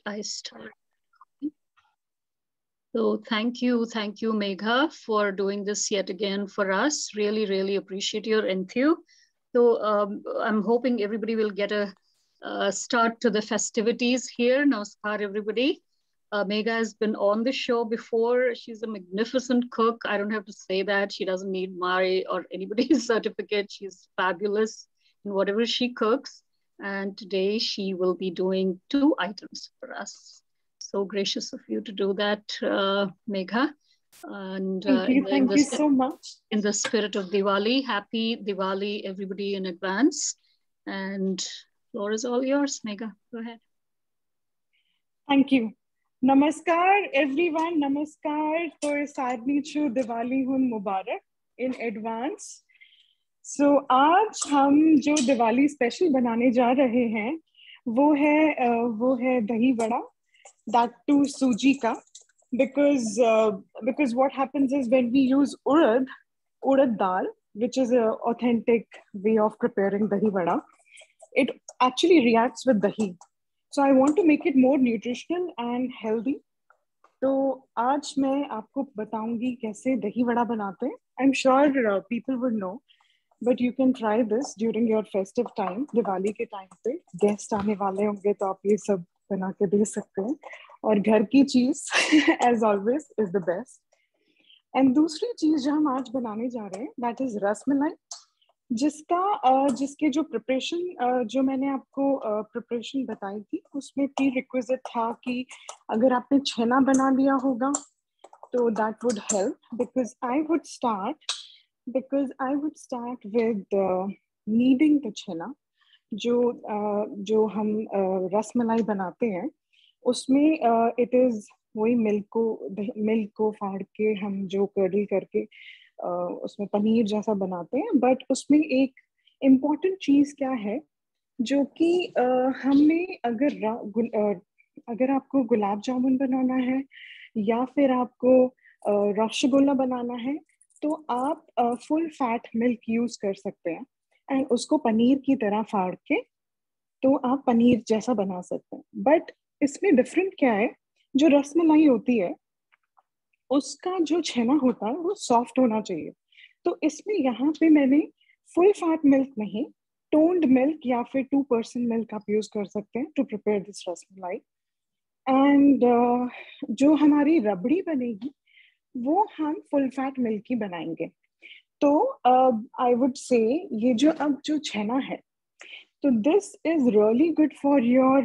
I start. So thank you, Megha, for doing this yet again for us. Really, really appreciate your enthusiasm. So I'm hoping everybody will get a start to the festivities here. Namaskar, everybody. Megha has been on the show before. She's a magnificent cook. I don't have to say that. She doesn't need my or anybody's certificate. She's fabulous in whatever she cooks. And today she will be doing 2 items for us. So gracious of you to do that, Megha. And thank you so much. In the spirit of Diwali, happy Diwali, everybody in advance. And floor is all yours, Megha. Go ahead. Thank you. Namaskar, everyone. Namaskar. To sadly chu Diwali hun Mubarak in advance. So आज हम जो Diwali special बनाने जा रहे हैं वो है दही वड़ा, that too सूजी का, because what happens is when we use urad dal, which is an authentic way of preparing dahi vada, it actually reacts with dahi. So I want to make it more nutritional and healthy. तो आज मैं आपको बताऊंगी कैसे दही वड़ा बनाते हैं. I'm sure people would know, but you can try this during your festive time. Diwali के टाइम पे गेस्ट आने वाले होंगे तो आप ये सब बना के दे सकते हैं. और घर की चीज as always is the best. And दूसरी चीज जो हम आज बनाने जा रहे हैं that is रसमलाई, जिसके जो प्रिपरेशन जो मैंने आपको प्रिपरेशन बताई थी उसमें प्री रिक्विजिट था कि अगर आपने छेना बना लिया होगा तो that would help, because I would start with kneading the छेना. जो हम रसमलाई बनाते हैं उसमें इट इज वही मिल्क को फाड़ के हम जो कर्डल करके उसमें पनीर जैसा बनाते हैं. बट उसमें एक इम्पॉर्टेंट चीज क्या है जो कि हमें अगर आपको गुलाब जामुन बनाना है या फिर आपको रसगुल्ला बनाना है तो आप फुल फैट मिल्क यूज कर सकते हैं एंड उसको पनीर की तरह फाड़ के तो आप पनीर जैसा बना सकते हैं. बट इसमें डिफरेंट क्या है, जो रसमलाई होती है उसका जो छेना होता है वो सॉफ्ट होना चाहिए. तो इसमें यहाँ पे मैंने फुल फैट मिल्क नहीं, टोन्ड मिल्क या फिर 2% मिल्क आप यूज कर सकते हैं to prepare this rasmalai. And जो हमारी रबड़ी बनेगी वो हम फुल फैट मिल्क की बनाएंगे. तो आई वुड से ये जो छेना है तो this is really good for your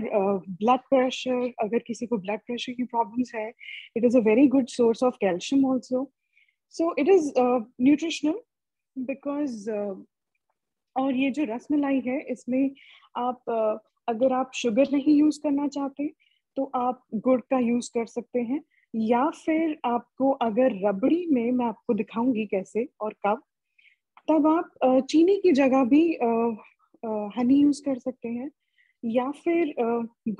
blood pressure. अगर किसी को ब्लड प्रेशर की प्रॉब्लम्स है, it is a very good source of calcium also. So it is nutritional because और ये जो रसमलाई है इसमें आप अगर आप शुगर नहीं यूज करना चाहते तो आप गुड़ का यूज कर सकते हैं, या फिर आपको अगर रबड़ी में मैं आपको दिखाऊंगी कैसे और कब, तब आप चीनी की जगह भी हनी यूज कर सकते हैं, या फिर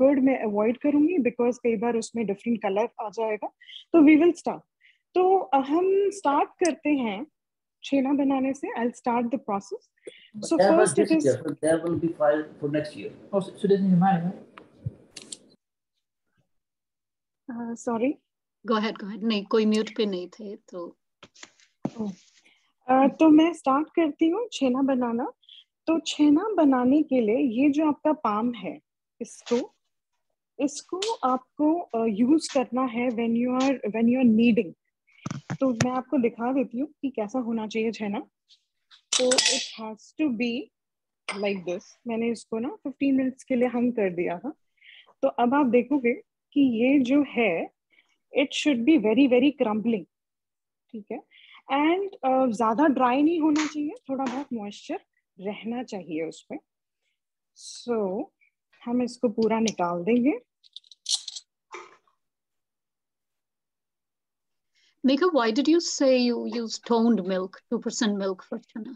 गुड़ में अवॉइड करूंगी बिकॉज कई बार उसमें डिफरेंट कलर आ जाएगा. तो वी विल स्टार्ट. तो हम स्टार्ट करते हैं छेना बनाने से. I will start the process. So first it is that will be filed for next year. Oh, so doesn't even matter. Sorry. Go ahead. नहीं, कोई म्यूट पे नहीं थे तो. तो मैं स्टार्ट करती हूँ छेना बनाना. तो छेना बनाने के लिए ये जो आपका पाम है इसको आपको यूज करना है व्हेन यू आर नीडिंग. तो मैं आपको दिखा देती हूँ कि कैसा होना चाहिए छेना. तो it has to be like this. मैंने इसको ना 15 मिनट्स के लिए हंग कर दिया था. तो अब आप देखोगे कि ये जो है it should be very very crumbling. ठीक है. एंड ज्यादा ड्राई नहीं होना चाहिए, थोड़ा बहुत मॉइस्चर रहना चाहिए उसमें. सो हम इसको पूरा निकाल देंगे. Megha, why did you say you use toned milk, 2% milk for chana?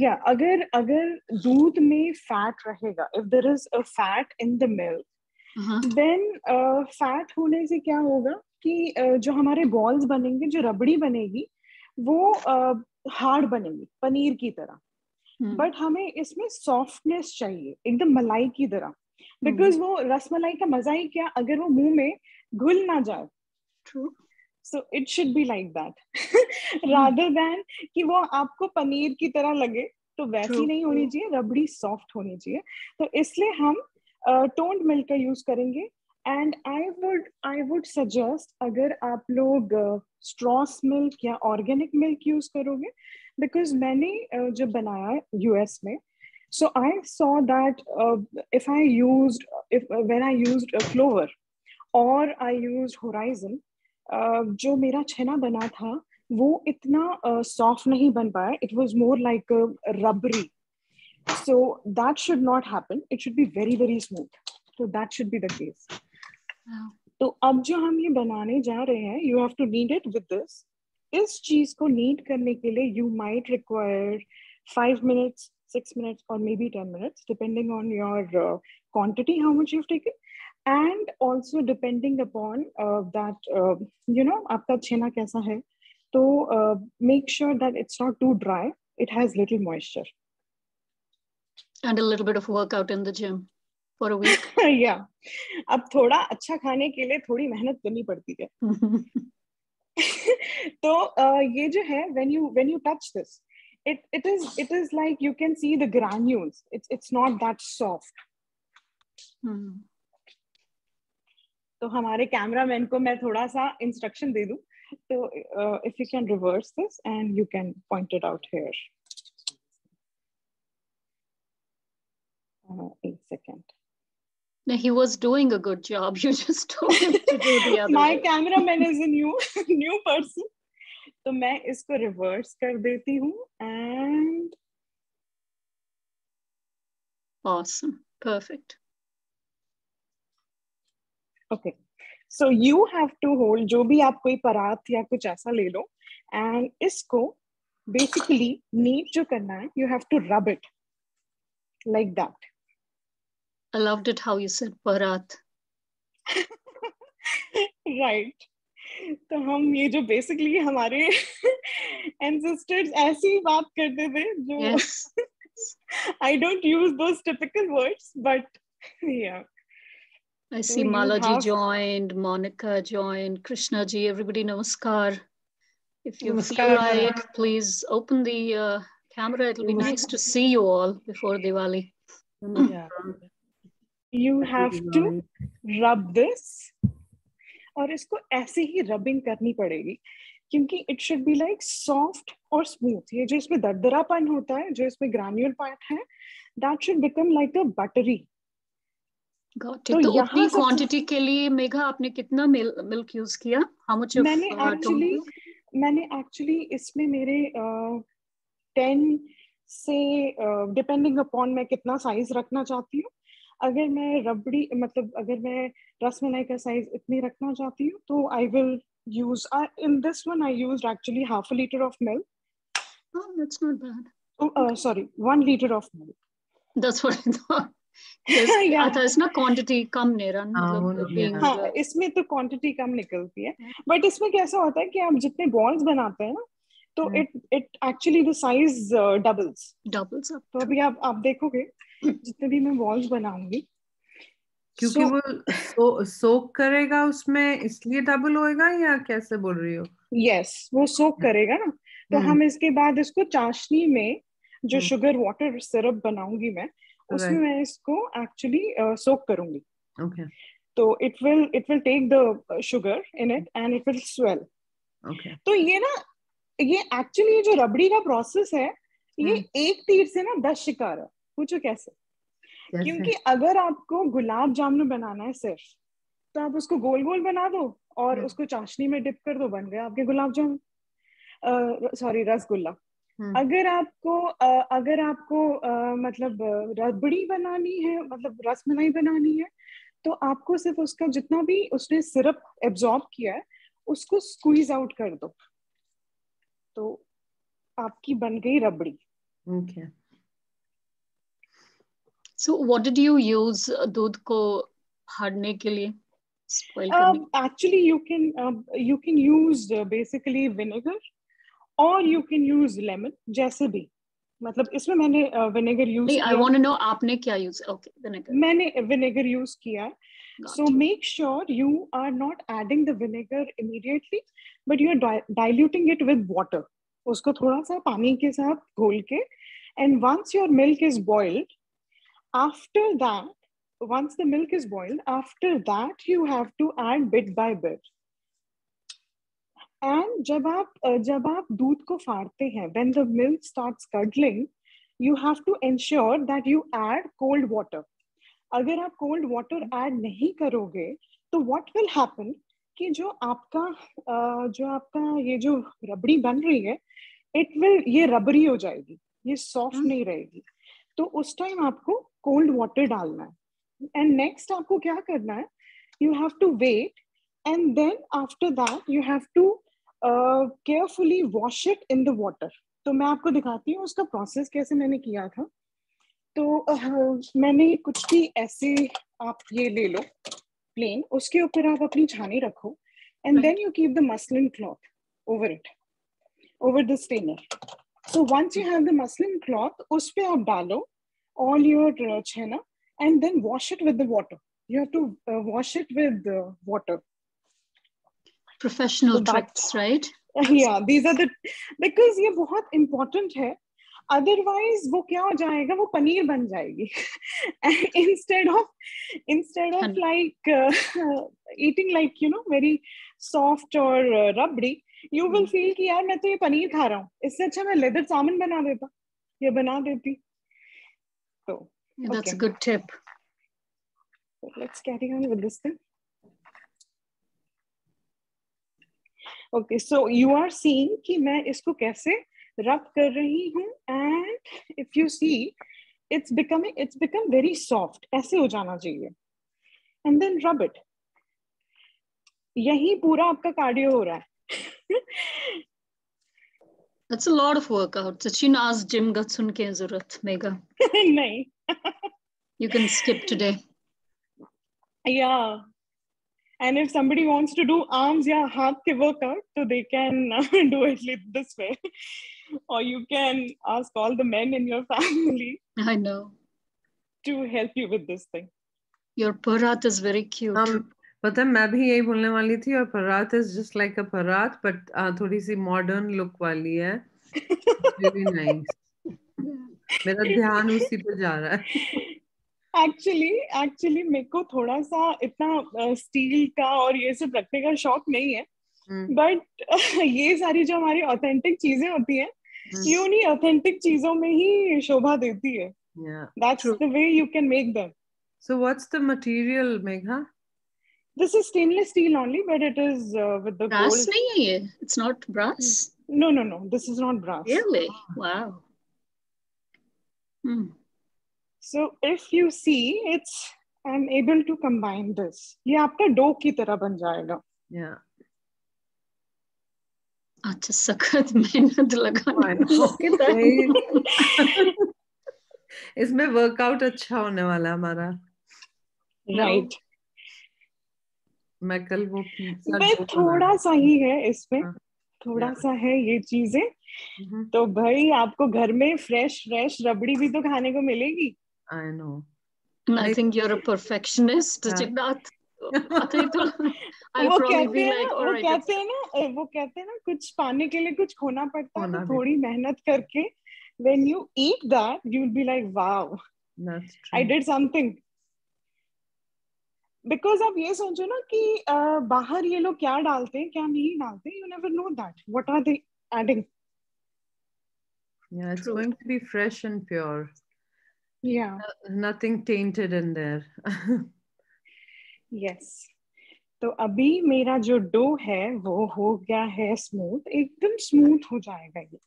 Yeah, अगर दूध में फैट रहेगा, if there is a fat in the milk, then fat होने से क्या होगा कि जो हमारे बॉल्स बनेंगे, जो रबड़ी बनेगी वो हार्ड बनेगी पनीर की तरह. बट हमें इसमें सॉफ्टनेस चाहिए, एकदम मलाई की तरह. बिकॉज वो रसमलाई का मजा ही क्या अगर वो मुंह में घुल ना जाए. True. So it should be like that rather than कि वो आपको पनीर की तरह लगे, तो वैसी नहीं होनी चाहिए, रबड़ी सॉफ्ट होनी चाहिए. तो इसलिए हम टोन्ड मिल्क का यूज करेंगे. एंड आई वुड सजेस्ट अगर आप लोग स्ट्रॉस मिल्क या ऑर्गेनिक मिल्क यूज करोगे, बिकॉज मैंने जब बनाया यूएस में, so I saw that when I used Clover or I used Horizon, जो मेरा छेना बना था वो इतना सॉफ्ट नहीं बन पाया. It was more like rubbery. So that should not happen. It should be very very smooth. So that should be the case. तो अब जो हम ये बनाने जा रहे हैं, you have to knead it with this. इस चीज को नीड करने के लिए you might require 5 minutes, 6 minutes, or maybe 10 minutes, depending on your quantity, how much you've taken. And also depending upon that, आपका छेना कैसा है. तो make sure that it's not too dry. It has little moisture. And a little bit of workout in the gym for a week. Yeah. अब थोड़ा अच्छा खाने के लिए थोड़ी मेहनत करनी पड़ती है. तो ये जो है, when you touch this, it is like you can see the granules. It's not that soft. तो हमारे कैमरामैन को मैं थोड़ा सा इंस्ट्रक्शन दे दूं. तो if you can reverse this and you can point it out here. 8 seconds. No, he was doing a good job. You just told him to do the other My way. cameraman is a new person. तो मैं इसको reverse कर देती हूँ. and Awesome. Perfect. okay, so you have to hold, जो भी आप कोई परात या कुछ ऐसा ले लो, and इसको basically knead जो करना है, you have to rub it like that. I loved it how you said parat. Right. तो हम ये जो basically हमारे ancestors ऐसी ही बात करते थे जो Yes. I don't use those typical words, but yeah. I see you Malaji have- joined, Monica joined, Krishna ji, everybody namaskar. If you Namaskar. feel like, please open the camera. It'll be nice to see you all before Diwali. Yeah. You have to rub this. और इसको ऐसे ही rubbing करनी पड़ेगी, क्योंकि it should be like soft और smooth. ये जो इसमें दरदरापन होता है, जो इसमें ग्रैन्यूल पार्ट है, that should become like a buttery. Got it. तो उतनी क्वांटिटी के लिए मेघा आपने कितना मिल्क यूज किया? How much of मैंने एक्चुअली इसमें मेरे 10 से डिपेंडिंग अपॉन मैं कितना साइज रखना चाहती हूँ. अगर मैं रबड़ी मतलब अगर मैं रसमलाई का साइज इतनी रखना चाहती हूँ, तो I will use in this one I used actually 1/2 liter of milk. Oh, that's not bad. Sorry, 1 liter of milk. That's what I thought. Yes, Yeah. आता इसमें क्वांटिटी कम नेरा हाँ, इसमें तो क्वांटिटी कम निकलती है. बट इसमें कैसा होता है कि आप जितने बॉल्स बनाते हैं ना, तो it actually the size doubles up. तो अभी आप देखोगे जितने भी मैं बॉल्स बनाऊंगी, क्योंकि वो सोक करेगा उसमें, इसलिए डबल होएगा, या कैसे बोल रही हो? यस, वो सोक करेगा ना. तो हम इसके बाद इसको चाशनी में जो शुगर वाटर सिरप बनाऊंगी मैं, उसमें मैं इसको एक्चुअली सोक करूंगी. Okay. तो it will take the sugar in it and it will swell. Okay. तो ये एक्चुअली जो रबड़ी का प्रोसेस है, ये एक तीर से ना 10 शिकार है. पूछो कैसे? क्योंकि अगर आपको गुलाब जामुन बनाना है सिर्फ, तो आप उसको गोल गोल बना दो और उसको चाशनी में डिप कर दो, बन गया आपके गुलाब जामुन. सॉरी, रसगुल्ला. अगर आपको मतलब रबड़ी बनानी है, मतलब रसमलाई बनानी है, तो आपको सिर्फ उसका जितना भी उसने सिरप एब्जॉर्ब किया है उसको स्क्वीज आउट कर दो, तो आपकी बन गई रबड़ी. Okay. So what did you use दूध को फाड़ने के लिए? Actually you can use basically vinegar or you can use lemon, जैसे भी. मतलब इसमें मैंने विनेगर यूज नहीं, किया। I want to know आपने क्या यूज? Okay, vinegar. मैंने विनेगर यूज किया। So make sure you are not adding the vinegar immediately, but you are diluting it with water. उसको थोड़ा सा पानी के साथ घोल के, and once your milk is boiled, after that, once the milk is boiled, after that you have to add bit by bit. And जब आप दूध को फाड़ते हैं, when the milk starts curdling, you have to ensure that you add cold water. अगर आप cold water add नहीं करोगे तो व्हाट विल हैपन कि जो आपका ये जो रबड़ी बन रही है, ये रबरी हो जाएगी, ये सॉफ्ट नहीं रहेगी। तो उस टाइम आपको कोल्ड वाटर डालना है। एंड नेक्स्ट आपको क्या करना है, you have to wait, and then after that you have to carefully wash it in the water. तो मैं आपको दिखाती हूँ उसका प्रोसेस कैसे मैंने किया था। तो मैंने कुछ भी ऐसे, आप ये ले लो प्लेन, उसके ऊपर आप अपनी छानी रखो, and then you keep the muslin cloth over it, over the strainer. So once you have the muslin cloth, उस पे आप डालो all your chhena, and then wash it with the water. You have to wash it with water. Professional tricks, right? Yeah, these are the, because ये बहुत important है। Otherwise वो क्या हो जाएगा, वो पनीर बन जाएगी। Instead of like eating like you know very soft और रबड़ी, यू विल फील कि यार मैं तो ये पनीर खा रहा हूँ, इससे अच्छा मैं लेदर सामन बना देती। तो That's a good tip. Let's carry on with this thing. Okay, so you are seeing कि मैं इसको कैसे रब कर रही हूँ, and if you see, it's become very soft. ऐसे हो जाना चाहिए, and then rub it. यही पूरा आपका कार्डियो हो रहा है। That's a lot of workout. Sachin asked gym gatsun के जरूरत मेगा। नहीं। You can skip today. Yeah. And if somebody wants to do arms या हाथ के workout, so they can do it this way. Or you can ask all the men in your family. I know. To help you with this thing. Your parat is very cute. पता है मैं भी यही बोलने वाली थी, और परात is just like a परात, but थोड़ी सी modern look वाली है। Really nice. मेरा ध्यान उसी पे जा रहा है। Actually मेरे को थोड़ा सा इतना स्टील का और ये सब रखने का शौक नहीं है, बट ये सारी जो हमारी ऑथेंटिक चीजें होती हैं, ये उन्हीं ऑथेंटिक चीजों में ही शोभा देती है। That's the way you can make them. So what's the material, Megha? This is stainless steel only, but it is with the brass gold. नहीं है ये? It's not brass? No. This is not brass. Really? Wow. So if you see, I'm able to combine this. ये आपका dough की तरह बन जाएगा। Yeah. अच्छा, सख्त मेहनत लगानी। इसमें वर्कआउट अच्छा होने वाला हमारा। Right. मैं कल वो पिज्जा थोड़ा सा ही है इसमें, थोड़ा सा है ये चीजें, तो भाई आपको घर में फ्रेश रबड़ी भी तो खाने को मिलेगी। I know. And I think you're a perfectionist, Jagnath. वो कहते हैं ना कुछ पाने के लिए कुछ खोना पड़ता है, तो थोड़ी मेहनत करके when you eat that, you'll be like, wow, I did something. Because आप ये सोचो ना कि बाहर ये लोग क्या डालते हैं क्या नहीं डालते, you never know that. What are they adding? Yeah, it's going to be fresh and pure. Yeah. Nothing tainted in there. Yes. तो अभी मेरा जो डो है वो हो गया है स्मूथ, एकदम स्मूथ हो जाएगा ये।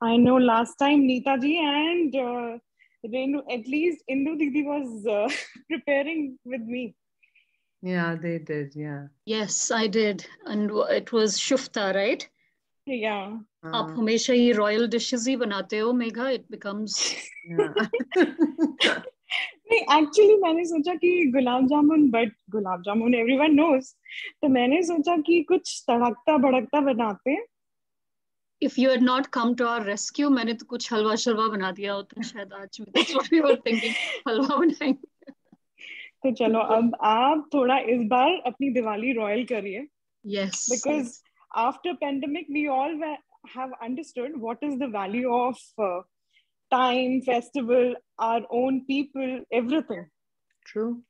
I know last time Neeta ji and Renu, at least Indu Didi was preparing with me. Yeah, they did. Yeah. Yes, I did, and it was shufta, right? Yeah. आप हमेशा ही royal dishes ही बनाते हो Megha, it becomes नहीं, actually मैंने सोचा कि gulab jamun, but gulab jamun everyone knows, तो मैंने सोचा कि कुछ तड़कता भड़कता बनाते हैं. if you had not come to our rescue, मैंने तो कुछ हलवा शलवा बना दिया होता शायद आज भी. That's what we were thinking. हलवा बनाएंगे. तो चलो अब आप थोड़ा इस बार अपनी दिवाली रॉयल करिए. Yes. Because after pandemic, we all have understood what is the value of time, festival, our own people, everything. True.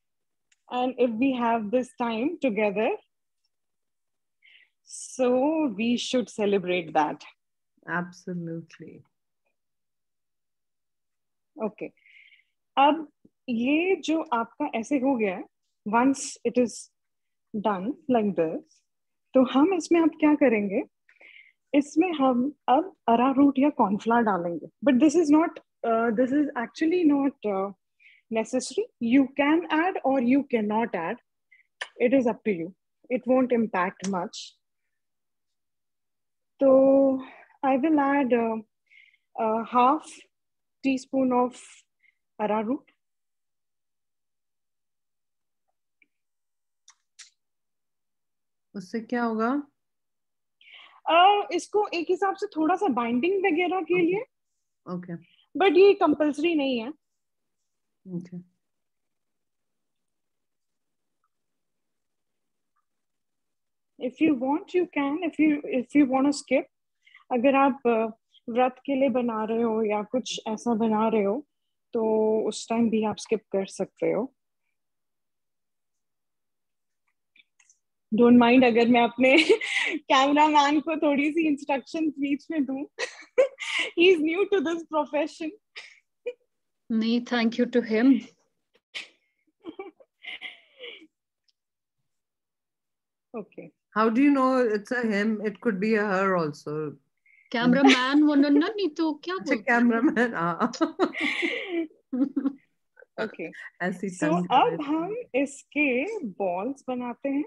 And if we have this time together, so we should celebrate that. Absolutely. Okay. अब ये जो आपका ऐसे हो गया है, once it is done like this, तो हम इसमें अब क्या करेंगे, इसमें हम अब अरारूट या कॉर्नफ्लावर डालेंगे. But this is actually not necessary. You can add or you cannot add. It is up to you. It won't impact much. So I will add a half teaspoon of arrowroot. उससे क्या होगा? इसको एक हिसाब से थोड़ा सा binding वगैरह के लिए. ओके. बट ये कंपल्सरी नहीं है. Okay. If you want, you can. If you want to skip, अगर आप व्रत के लिए बना रहे हो या कुछ ऐसा बना रहे हो तो उस टाइम भी आप स्किप कर सकते हो. डोंट माइंड अगर मैं अपने कैमरामैन को थोड़ी सी इंस्ट्रक्शंस बीच में दूं. He is new to this profession. नहीं, thank you to him. Okay. How do you know it's a him? It could be a her also. Cameraman वो नन्ना नहीं तो क्या बोलते हैं? Cameraman. Okay. ऐसी So अब हम इसके balls बनाते हैं.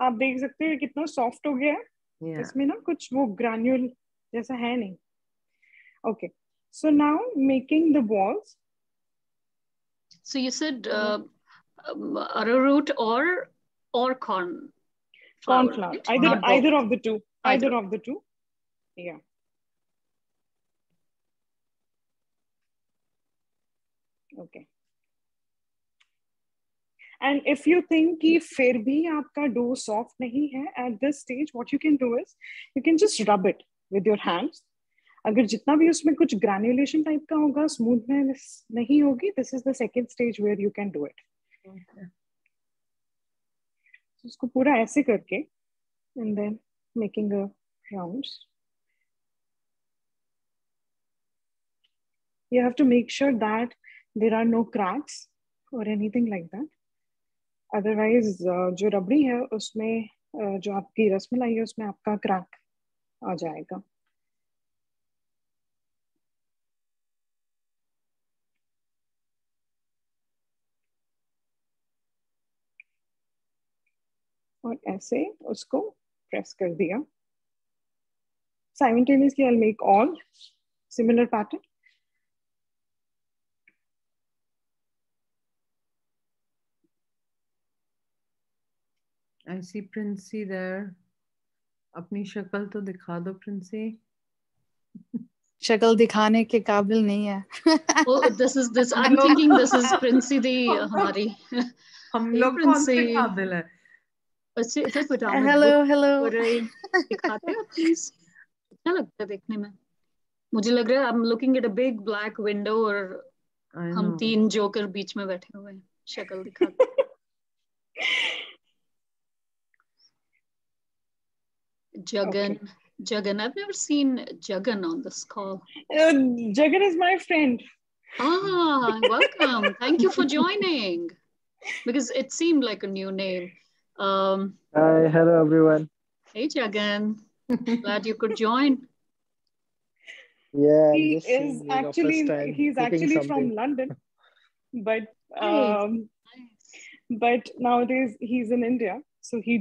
आप देख सकते हैं कितना सॉफ्ट हो गया है. इसमें ना कुछ वो ग्रैन्यूल जैसा है नहीं. Okay. So now making the balls. So you said arrowroot or corn flour, right? Either of the two. Either of the two. Yeah. Okay. And if you think कि फिर भी आपका dough soft नहीं है at this stage, what you can do is you can just rub it with your hands. अगर जितना भी उसमें कुछ granulation type का होगा, smoothness नहीं होगी, this is the second stage where you can do it. Okay. उसको पूरा ऐसे करके and then making a rounds. You have to make sure that there are no cracks or anything like that. Otherwise, जो रबड़ी है उसमें जो आपकी रसमलाई है उसमें आपका क्रैक आ जाएगा. और ऐसे उसको प्रेस कर दिया. Simultaneously, I'll make all similar pattern. I see Princey there. अपनी शक्ल तो दिखा दो Princey. शक्ल दिखाने के काबिल नहीं है. Oh, this is. I'm thinking this is Princey दी हमारी. हम लोग कौन से काबिल है? Hello. दिखाते हो प्लीज. क्या लगता है देखने में? मुझे लग रहा है I'm looking at a big black window और हम तीन जोकर बीच में बैठे हुए हैं. शक्ल दिखाते. Jagan. Okay. Jagan. I've never seen Jagan on this call. Jagan is my friend. Welcome. Thank you for joining. Because it seemed like a new name. Hi, hello everyone. Hey Jagan. Glad you could join. Yeah, he's actually from London, but but nowadays he's in India. So he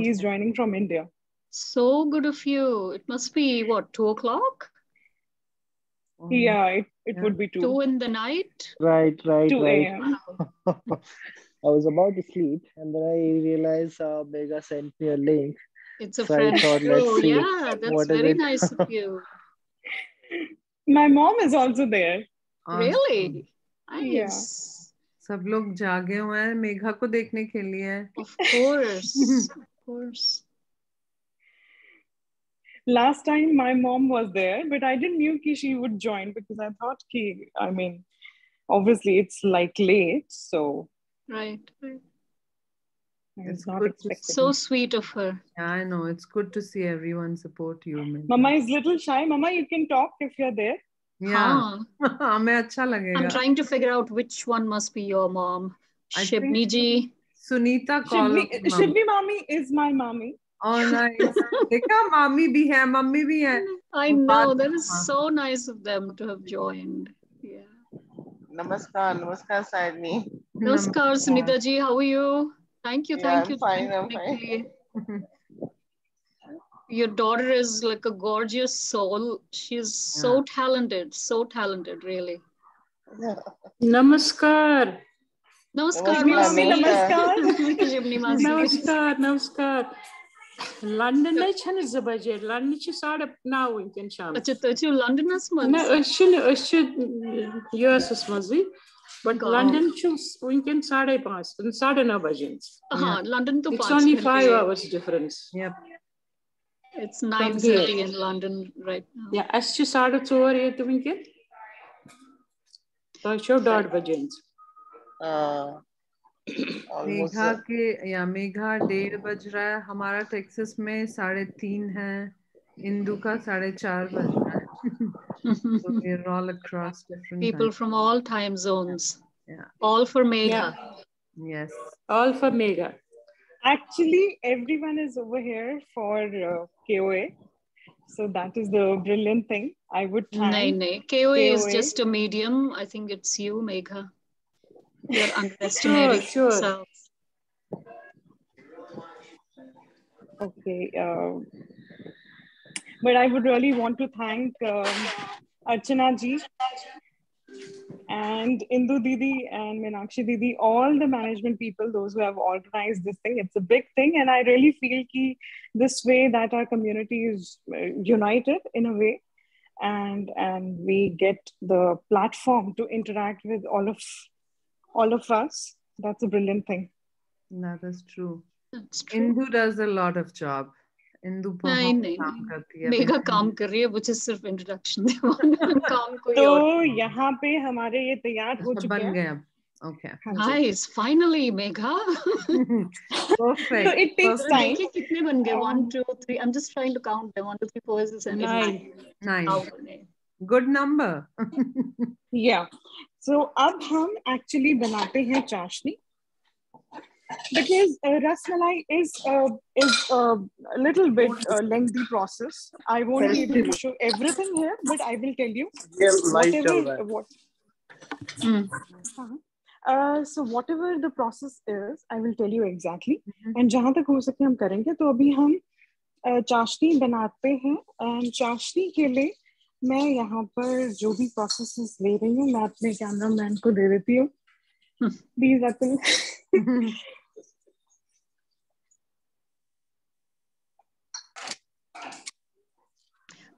is joining from India. So good of you. It must be what, 2 o'clock? Yeah, it would be 2. 2 in the night? Right. 2 a.m. I was about to sleep and then I realized Megha sent me a link. It's a So friend I thought, show. let's see Yeah, that's very nice of you. My mom is also there. Really? Yeah. Nice. सब लोग जागे हुए हैं मेघा को देखने के लिए. Of course. Of course. Last time my mom was there, but I didn't knew ki she would join because I thought I mean, obviously it's like late, so. Right. It's not expected. So sweet of her. Yeah, I know. It's good to see everyone support you. Mama is little shy. Mama, you can talk if you're there. Yeah. हमें अच्छा लगेगा. I'm trying to figure out which one must be your mom. Shibni ji. Sunita Shibni mommy is my mommy. Oh, nice. देखा मामी भी है, mummy भी है. I know, that is so nice of them to have joined. Yeah. Namaskar, Saidni. Namaskar, Sunita ji. How are you? Thank you. I'm fine. I'm fine. Your daughter is like a gorgeous soul. She's so talented, really. Namaskar. Namaskar, Namaskar. London छन ज़बरदस्त. London ची 9:30 वंकन शाम. अच्छा तो ची London अस मज. ना अश US मजी. But London ची वंकन 5:30 9:30 बजे. हाँ, London तो 5 It's only 5 hours difference. Yep. It's 9:30 in London right now. Yeah, अश ची 4:30 ये तो वंकन. तो शो 1:30 बजे. मेघा के या मेघा 1:30 बज रहा है. हमारा टेक्सास में 3:30 है. इंदु का 4:30 बज रहा है. So we're all across different people from all time zones. Yeah. All for Megha. Yes. All for Megha. Actually, everyone is over here for KOA. So that is the brilliant thing. I would thank. No. KOA is just a medium. I think it's you, Megha. You're underestimating yourself. Okay. But I would really want to thank Archana ji and Indu Didi and Meenakshi Didi, all the management people, those who have organized this thing. It's a big thing. And I really feel ki this way that our community is united in a way. And we get the platform to interact with all of us. That's a brilliant thing. That is true. That's true. Indu does a lot of job. Indu बहुत काम करती है. मेघा काम कर रही है, मुझे सिर्फ इंट्रोडक्शन दे. काम कोई तो और. यहाँ पे हमारे ये तैयार हो चुके हैं. बन गए. Okay. Nice. Finally, Megha. Perfect. So it takes time. देखिए कितने बन गए? 1, 2, 3. I'm just trying to count them. 1, 2, 3, 4, 5, 6, 7, 8, 9. Good number. Yeah. So अब हम actually बनाते हैं चाशनी. Because Rasmalai is a little bit lengthy process. I won't be able to show everything here, but I will tell you so whatever the process is, I will tell you exactly. And जहाँ तक हो सके हम करेंगे. तो अभी हम चाशनी बनाते हैं. And चाशनी के लिए मैं यहाँ पर जो भी processes ले रही हूँ, मैं अपने कैमरामैन को दे देती हूँ. These are things.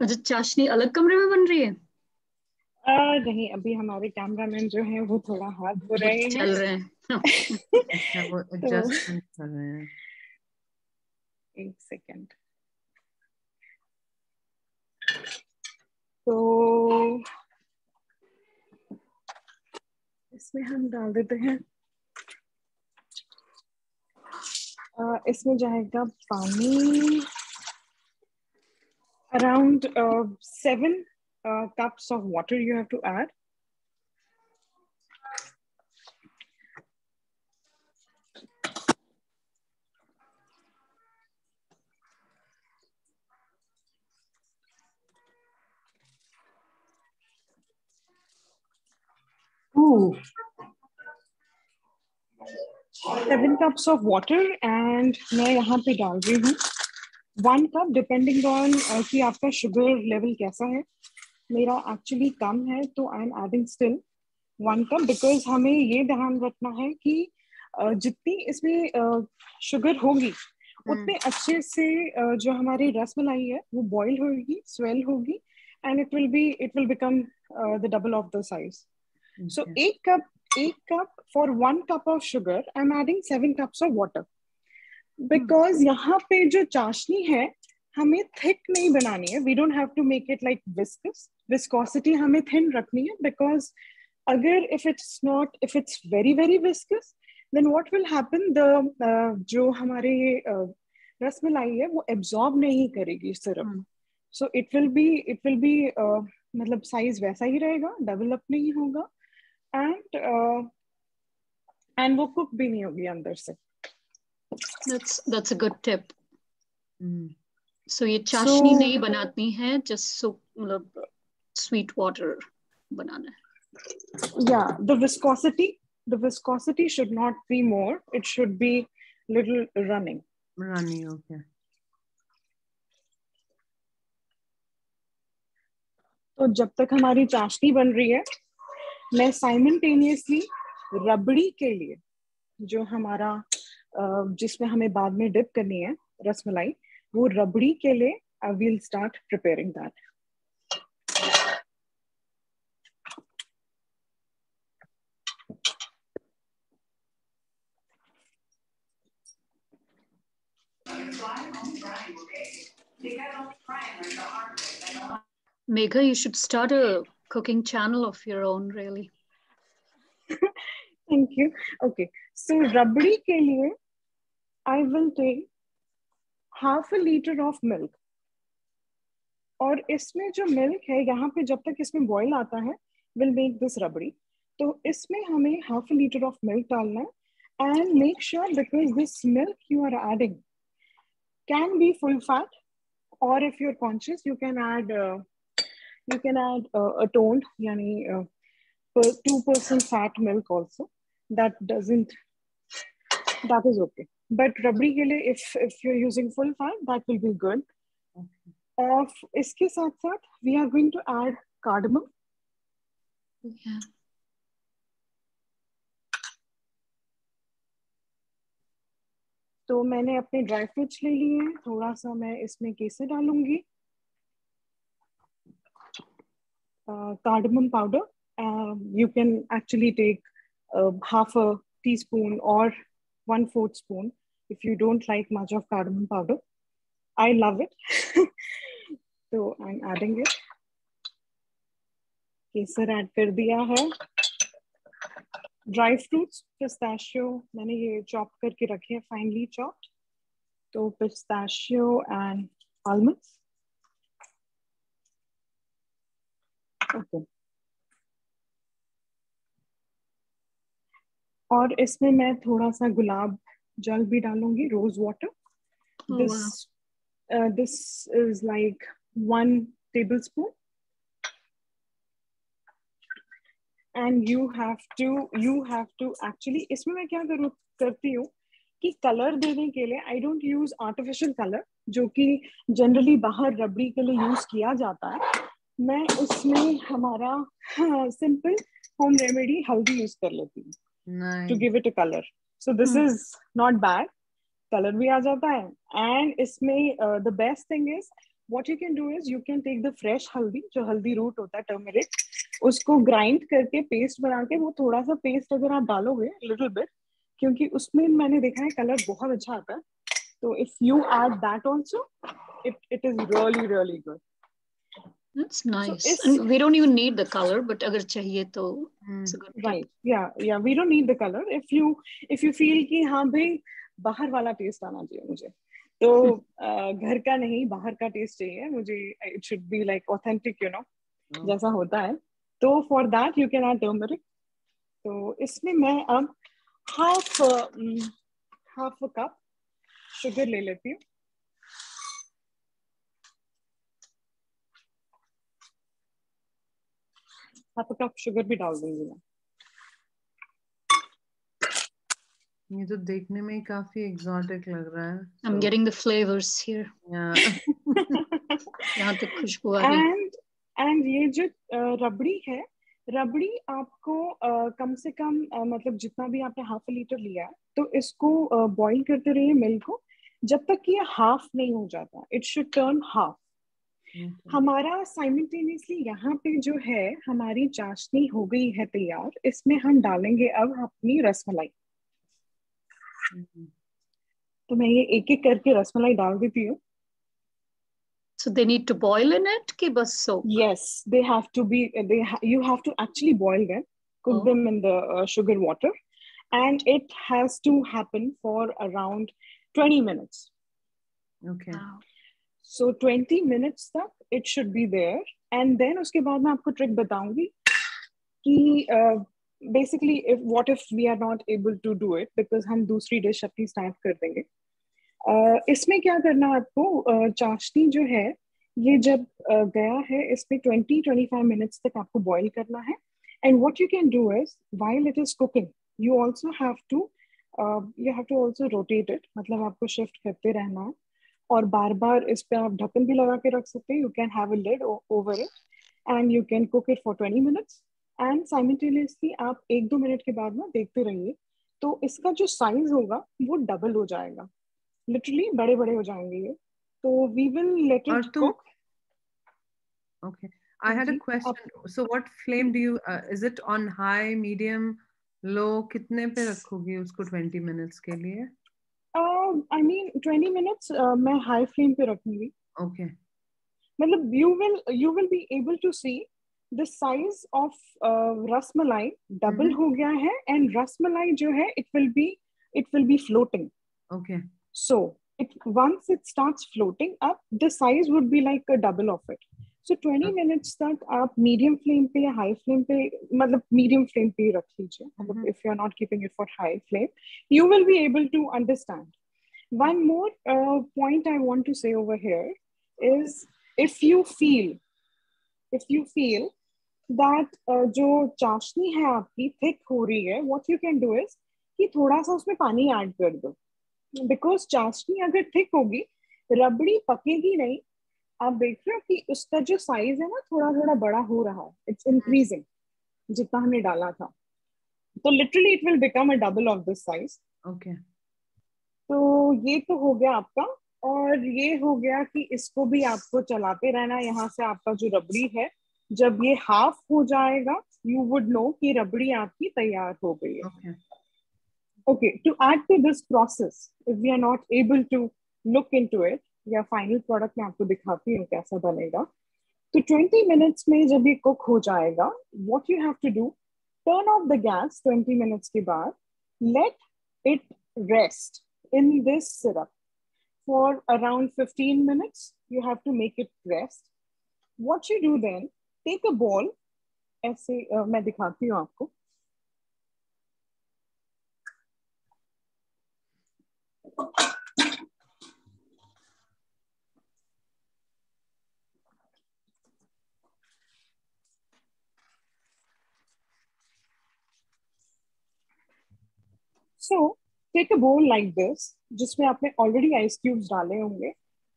अच्छा, चाशनी अलग कमरे में बन रही है? नहीं, अभी हमारे कैमरामैन जो हैं वो थोड़ा हाथ धो रहे हैं. चल रहे हैं. वो एडजस्टमेंट कर रहे हैं. एक सेकंड. तो इसमें हम डाल देते हैं. इसमें जाएगा पानी. Around 7 cups of water you have to add. Ooh. 7 cups of water and मैं यहाँ पे डाल रही हूँ 1 cup डिपेंडिंग ऑन कि आपका शुगर लेवल कैसा है. मेरा एक्चुअली कम है तो I am adding still 1 cup because हमें ये ध्यान रखना है कि जितनी इसमें शुगर होगी उतने अच्छे से जो हमारी रसमलाई है वो बॉईल होगी, स्वेल होगी and it will become the double of the size. Okay. So 8 cup for 1 cup of sugar I'm adding 7 cups of water because यहाँ पे जो चाशनी है हमें thick नहीं बनानी है. We don't have to make it like viscosity हमें thin रखनी है because अगर if it's very very viscous then what will happen, the जो हमारे रसमलाई है वो absorb नहीं करेगी syrup. So it will be मतलब साइज वैसा ही रहेगा, डेवलप नहीं होगा and वो कुक भी नहीं होगी अंदर से. That's a good tip. So ये चाशनी नहीं बनानी है, just मतलब sweet water बनाना है. Yeah, the viscosity should not be more. It should be little running. Okay. तो जब तक हमारी चाशनी बन रही है मैं साइमल्टेनियसली रबड़ी के लिए जो हमारा जिसमें हमें बाद में डिप करनी है रसमलाई, वो रबड़ी के लिए I will start preparing that. Megha, you should start a cooking channel of your own, really. Thank you. Okay, so rabdi ke liye I will take half a liter of milk. और इसमें जो milk है यहाँ पे जब तक इसमें boil आता है will make this rabdi. तो इसमें हमें half a liter of milk डालना है and make sure because this milk you are adding can be full fat or if you're conscious you can add a toned yani 2% fat milk also. That is okay. But rabdi ke liye if you're using full fat that will be good. इसके साथ साथ we are going to add cardamom. Yeah. तो मैंने अपने dry fruits ले लिए हैं, थोड़ा सा मैं इसमें केसर डालूंगी. Cardamom powder, you can actually take half a teaspoon or 1/4 spoon if you don't like much of cardamom powder. I love it. So I'm adding it. Kesar add कर दिया है. ड्राई फ्रूट्स पिस्ताशियो मैंने ये chop करके रखे हैं, finally chopped. तो pistachio and almonds. Okay. और इसमें मैं थोड़ा सा गुलाब जल भी डालूंगी, rose water. This is like 1 tablespoon. And you have to actually इसमें मैं क्या करती हूँ कि कलर देने के लिए I don't use artificial color जो कि जनरली बाहर रबड़ी के लिए यूज किया जाता है. मैं उसमें हमारा सिंपल होम रेमेडी हल्दी यूज कर लेती हूँ to give it a color. So this is not bad. Colour भी आ जाता है and इसमें the best thing is what you can do is you can take the fresh हल्दी, जो हल्दी रूट होता है टर्मरिक, उसको ग्राइंड करके पेस्ट बना के वो थोड़ा सा पेस्ट अगर आप डालोगे लिटिल बिट, क्योंकि उसमें मैंने देखा है कलर बहुत अच्छा आता है. तो if you add that also it is really good. That's nice. So and we don't even need the color, but agar chahiye to it's a good tip. Right. Yeah. We don't need the color. If you feel कि हाँ भाई बाहर वाला test आना चाहिए मुझे, तो घर का नहीं बाहर का टेस्ट चाहिए मुझे. It should be like authentic, जैसा होता है. तो for that you can add turmeric. तो इसमें मैं अब half a cup sugar ले लेती हूँ. हाफ कप शुगर भी डाल दूंगी मैं. ये तो देखने में ही काफी exotic लग रहा है. I'm getting the flavors here. Yeah. यहाँ तक खुशबू आ रही. And ये जो रबड़ी है, रबड़ी आपको कम से कम मतलब जितना भी आपने ½ लीटर लिया है, तो इसको बॉईल करते रहिए मिल्क को जब तक कि ये हाफ नहीं हो जाता. It should turn half. हमारा साइमल्टेनियसली यहाँ पे जो है हमारी चाशनी हो गई है तैयार. इसमें हम डालेंगे अब अपनी रसमलाई. तो मैं ये एक एक करके रसमलाई डाल देती हूँ. So they need to boil in it कि बस soak? Yes, they have to be. You have to actually boil them, cook them in the sugar water, and it has to happen for around 20 minutes. Okay. Wow. So 20 minutes तक it should be there, and then उसके बाद मैं आपको trick बताऊंगी कि basically what if we are not able to do it because हम दूसरी dish अपनी स्टार्ट कर देंगे. इसमें क्या करना है आपको, चाशनी जो है ये जब गया है इसमें 20-25 मिनट्स तक आपको बॉईल करना है. And what you can do is while it is cooking you also have to also rotate it. मतलब आपको शिफ्ट करते रहना है और बार बार इस पे आप ढक्कन भी लगा के रख सकते हैं. You can have a lid over it and you can cook it for 20 minutes and simultaneously आप 1-2 मिनट के बाद ना देखते रहिए तो इसका जो साइज होगा वो डबल हो जाएगा. लिटरली बड़े बड़े हो जाएंगे ये. तो we will let it cook. Okay, I had a question. So what flame do you is it on high, medium, low? कितने पे रखोगी उसको 20 minutes के लिए? I mean 20 minutes मैं high flame पे रखूंगी. Okay. मतलब you will be able to see the size of rasmalai double हो गया है and rasmalai जो है it will be floating. Okay. So once it starts floating up, the size would be like a double of it. So 20 minutes तक आप medium flame पे या high flame पे मतलब medium flame पे रख लीजिए. If you are not keeping it for high flame, you will be able to understand. One more point I want to say over here is if you feel that जो चाशनी है आपकी thick हो रही है, what you can do is कि थोड़ा सा उसमें पानी ऐड कर दो. बिकॉज चाशनी अगर थिक होगी रबड़ी पकेगी नहीं. आप देख रहे हो कि उसका जो साइज है ना थोड़ा थोड़ा बड़ा हो रहा है. इट्स इंक्रीजिंग जितना हमने डाला था. तो literally it will become a double of this size. Okay. तो ये तो हो गया आपका. और ये हो गया कि इसको भी आपको चलाते रहना. यहाँ से आपका जो रबड़ी है जब ये हाफ हो जाएगा यू वुड नो कि रबड़ी आपकी तैयार हो गई है. Okay. Okay, to add to this process, if we are not able to look into it, या final product मैं आपको दिखाती हूँ कैसा बनेगा. तो 20 minutes में जब ये cook हो जाएगा, what you have to do, turn off the gas 20 minutes के बाद, let it rest in this syrup for around 15 minutes. You have to make it rest. What you do then, take a bowl, ऐसे मैं दिखाती हूँ आपको. So take a bowl like this, जिसमें आपने already ice cubes डाले होंगे.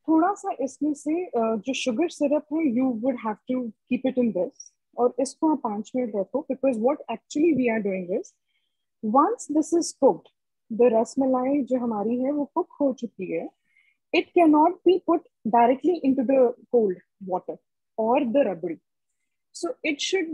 थोड़ा सा इसमें से जो sugar syrup है, you would have to keep it in this. और इसको आप 5 मिनट रखो because what actually we are doing is, once this is cooked, the rasmalai जो हमारी है वो cook हो चुकी है. It cannot be put directly into the cold water or the rabdi. So it should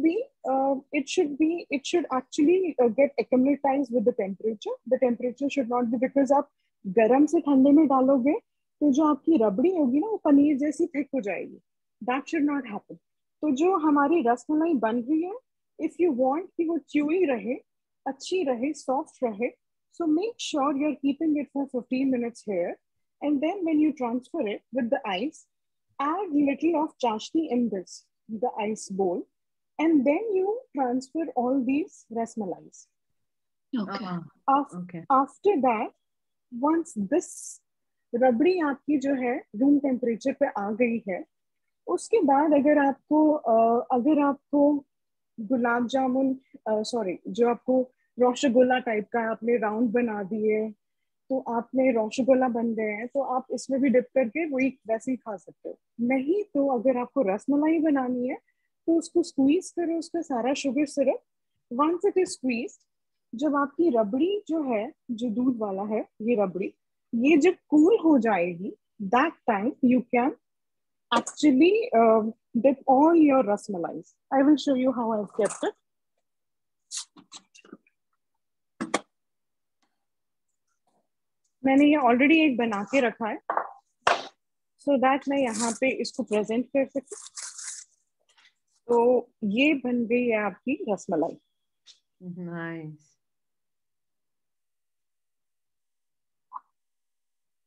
actually get acclimatized with the temperature. The temperature should not be, because आप गरम से ठंडे में डालोगे तो जो आपकी रबड़ी होगी ना वो पनीर जैसी थिक हो जाएगी. That should not happen. तो जो हमारी रसमलाई बन रही है, if you want कि वो chewy रहे, अच्छी रहे, soft रहे, so make sure you're keeping it for 15 minutes here, and then when you transfer it with the ice, add little of chashni in this, the ice bowl, and then you transfer all these rasmalais. Okay. Okay. After that, once this रबड़ी आपकी जो है room temperature पे आ गई है, उसके बाद अगर आपको गुलाब जामुन जो आपको रसगुल्ला टाइप का आपने राउंड बना दिए, तो आपने रसगुल्ला बन गए हैं, तो आप इसमें भी डिप करके वही वैसे ही खा सकते हो। नहीं तो अगर आपको रसमलाई बनानी है तो उसको स्क्वीज करो, उसका सारा sugar syrup. Once it is squeeze, जब आपकी रबड़ी जो है, जो दूध वाला है, ये रबड़ी, ये जब कूल हो जाएगी, that time you can actually dip all your rasmalais. I will show you how I've kept it. मैंने ये ऑलरेडी एक बना के रखा है, so that मैं यहाँ पे इसको प्रेजेंट कर सकूँ। तो ये बन गई है आपकी rasmalai. Nice.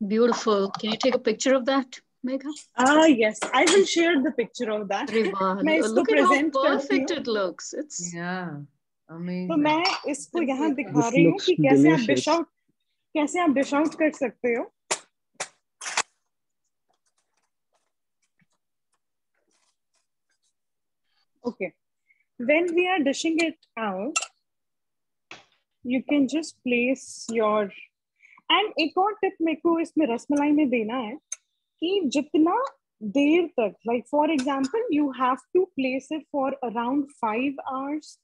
Beautiful. Can you take a picture of that, Megha? Yes, I will share the picture of that. मैं इसको Look at how present करती perfect हूँ। it looks. It's Yeah, amazing. तो मैं इसको यहाँ दिखा This रही हूँ looks कि कैसे आप delicious. डिश आउट कर सकते हो। Okay, when we are dishing it out, you can just place your, and एक और टिप मेरे को इसमें रसमलाई में देना है कि जितना देर तक, like for example, you have to place it for around 5 hours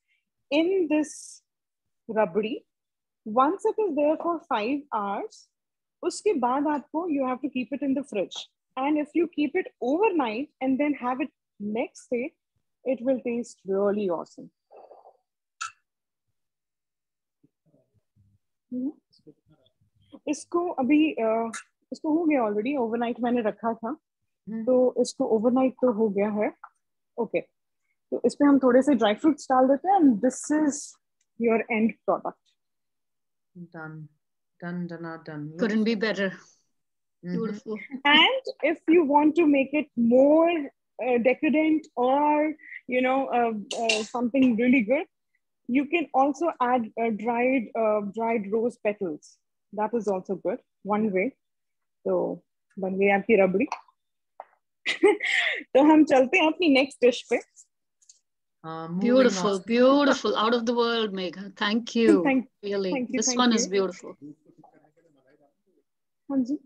in this rabdi. Once it is there for 5 hours, उसके बाद आपको you have to keep it in the fridge. And if you keep it overnight and then have it next day, it will taste really awesome. इसको अभी इसको हो गया already, overnight मैंने रखा था, तो इसको ओवरनाइट तो हो गया है। ओके, तो इसमें हम थोड़े से ड्राई फ्रूट्स डाल देते हैं, and this is your and product. Done. Couldn't be better. Beautiful. And if you want to make it more decadent or something really good, you can also add dried rose petals. That is also good, one way. तो बन गई आपकी रबड़ी। तो हम चलते हैं अपनी next dish पे। Beautiful, out of the world, Megha. Thank you. Really, this one is beautiful. हाँ जी,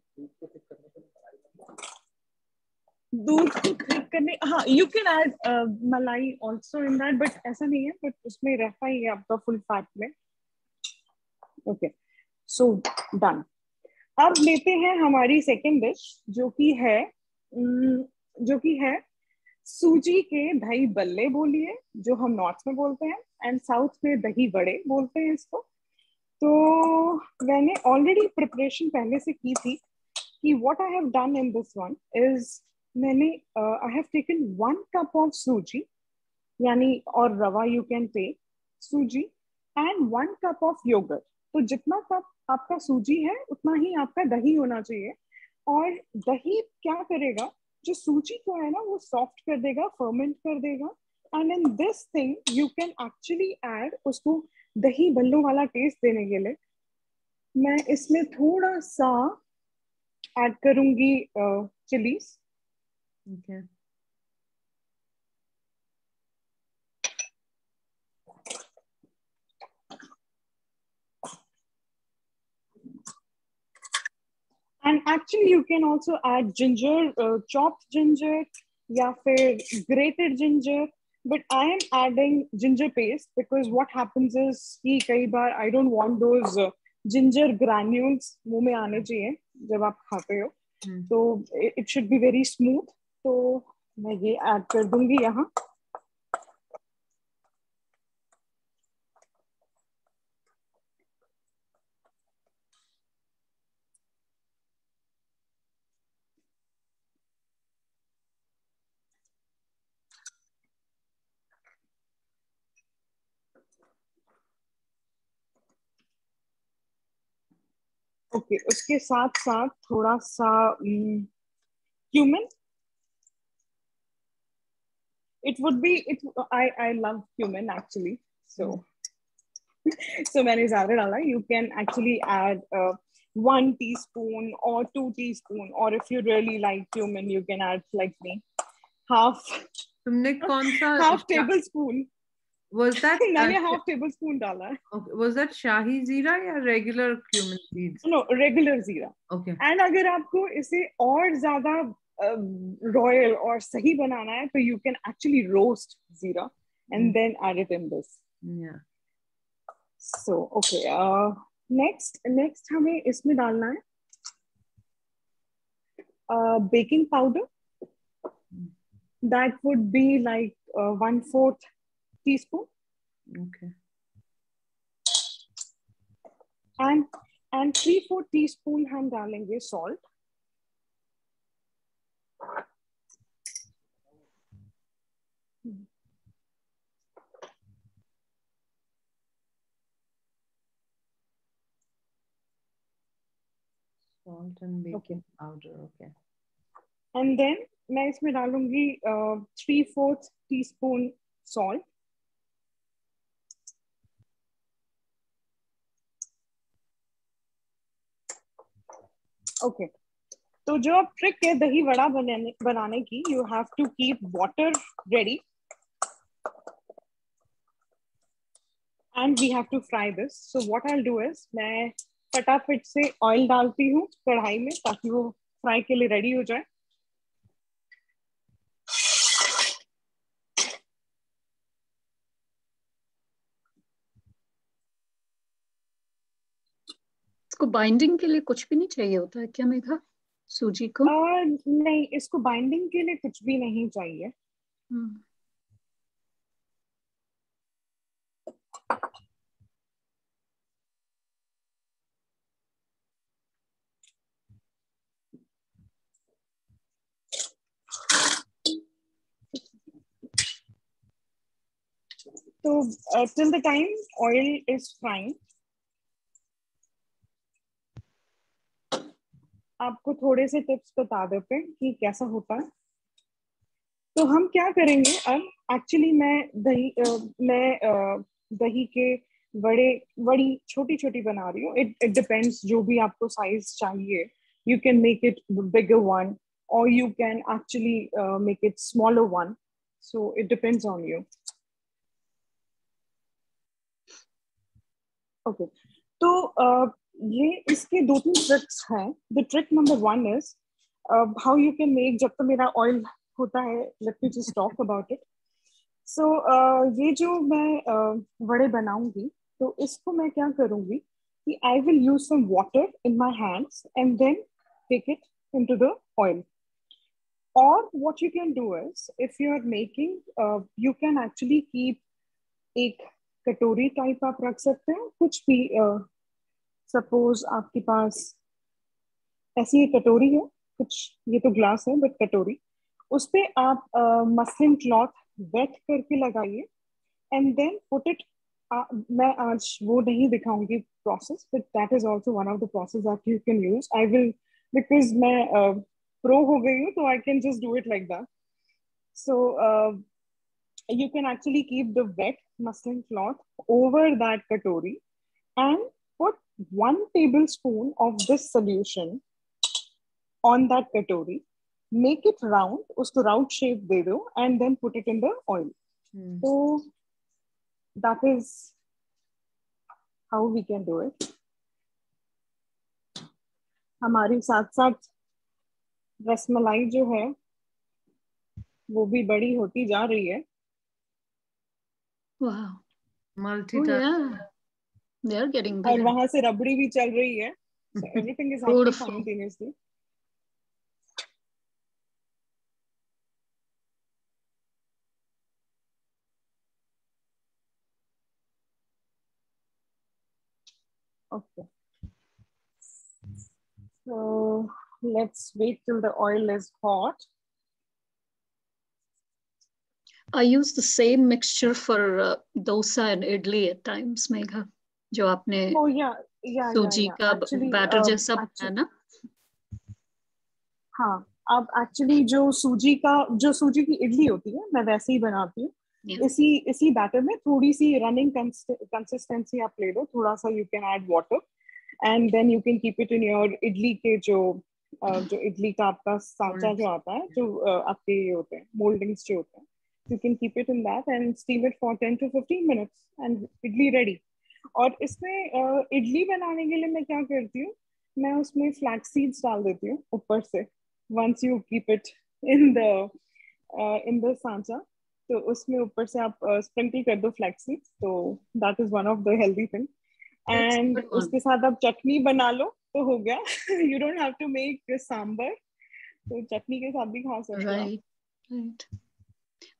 दूध को थिक करने, हाँ, you can add मलाई also in that, but ऐसा नहीं है, but उसमें रहता ही है आपका फुल फैट में। Okay, so done. अब लेते हैं हमारी सेकेंड डिश, जो कि है सूजी के दही बल्ले बोलिए, जो हम नॉर्थ में बोलते हैं, एंड साउथ में दही बड़े बोलते हैं इसको। तो मैंने ऑलरेडी प्रिपरेशन पहले से की थी कि what I have done in this one is, मैंने I have taken 1 cup of sooji, यानी, और rava you can take, sooji and 1 cup of yogurt. तो जितना कप आपका सूजी है उतना ही आपका दही होना चाहिए। और दही क्या करेगा, जो सूजी को है ना वो सॉफ्ट कर देगा, फर्मेंट कर देगा, and in this thing you can actually add, उसको दही बल्लों वाला टेस्ट देने के लिए मैं इसमें थोड़ा सा ऐड करूंगी chillies. Okay. And actually you can also add ginger, chopped ginger या फिर grated ginger, but I am adding ginger paste because what happens is कि कई बार I don't want those ginger granules मुंह में आने चाहिए जब आप खाते हो, तो it should be very smooth। तो मैं ये ऐड कर दूंगी यहाँ। ओके, उसके साथ साथ थोड़ा सा cumin। It would be it. I love cumin actually, so so मैंने ज़्यादा डाला। You can actually add 1 teaspoon or 2 teaspoon, or if you really like cumin, you can add like me half तुमने कौन सा half tablespoon। Was that मैंने half table spoon डाला है. okay, was that शाही जीरा या regular cumin seeds? No, regular जीरा. Okay. And अगर आपको इसे और ज्यादा रॉयल और सही बनाना है तो you can actually roast जीरा and then add it in this. Yeah. So okay, next हमें इसमें डालना है baking powder. That would be like 1/4 teaspoon. Okay. And 3/4 teaspoon हम डालेंगे salt. Salt and baking powder. Okay. And then मैं इसमें डालूंगी 3/4 teaspoon salt. Okay. तो जो ट्रिक है दही वड़ा बनाने की, you have to keep water ready and we have to fry this. So what I'll do is मैं फटाफट से ऑयल डालती हूँ कढ़ाई में ताकि वो फ्राई के लिए रेडी हो जाए. इसको बाइंडिंग के लिए कुछ भी नहीं चाहिए होता है क्या मेघा, सूजी को? नहीं, इसको बाइंडिंग के लिए कुछ भी नहीं चाहिए. तो till the time oil is frying, आपको थोड़े से टिप्स बता देते हैं कि कैसा होता है. तो हम क्या करेंगे अब, एक्चुअली मैं दही के बड़ी छोटी छोटी बना रही हूँ. इट डिपेंड्स, जो भी आपको साइज चाहिए. You can make it bigger one or you can actually make it smaller one. So it depends on you. Okay, तो ये इसके 2-3 ट्रिक्स हैं. The trick number 1 is how you can make. जब तक मेरा ऑयल होता है, let me just talk about it. So ये जो मैं वड़े बनाऊंगी, तो इसको मैं क्या करूंगी कि I will use some water in my hands and then take it into the oil. और what you can do is, if you are making, you can actually keep एक कटोरी टाइप आप रख सकते हैं. कुछ भी, सपोज आपके पास ऐसी एक कटोरी है, कुछ ये तो ग्लास है बट कटोरी, उस पे आप मसलिन क्लॉथ वेट करके लगाइए एंड देन पुट इट. मैं आज वो नहीं दिखाऊंगी process, but that is also one of the process that you can use. I will, because मैं प्रो हो गई हूँ, तो I can just do it like that. So you can actually keep the wet muslin cloth over that katori and put 1 tablespoon of this solution on that katori. Make it round, usko round shape de do, and then put it in the oil. So that is how we can do it. हमारी साथ साथ रसमलाई जो है वो भी बड़ी होती जा रही है. Wow. Multitask. Oh, yeah. They are getting और bigger. वहां से रबड़ी भी चल रही है. So everything is happening Beautiful. simultaneously. Okay. So let's wait till the oil is hot. I use the same mixture for dosa and idli at times, Megha. जो आपने Oh yeah. सूजी का Actually, बैटर जैसा बनाया ना? हाँ, अब actually जो सूजी की इडली होती है, मैं वैसे ही बनाती हूँ. इसी बैटर में थोड़ी सी रनिंग कंसिस्टेंसी आप ले लो, थोड़ा सा you can add water and then you can keep it in your idli के जो इडली का आपका सांचा जो आता है, जो आपके ये होते हैं मोल्डिंग्स जो होते हैं, You can keep it in that and steam it for 10 to 15 minutes and idli ready. और इसमें इडली बनाने के लिए मैं क्या करती हूँ, मैं उसमें फ्लैक्स सीड्स डाल देती हूँ ऊपर से. Once you keep it in the सांचा, तो उसमें ऊपर से आप स्प्रिंकल कर दो फ्लैक्स सीड्स. तो that is one of the healthy thing. And उसके साथ आप चटनी बना लो तो हो गया. You don't have to make sambar. तो चटनी के साथ भी खा सकते हो. Right.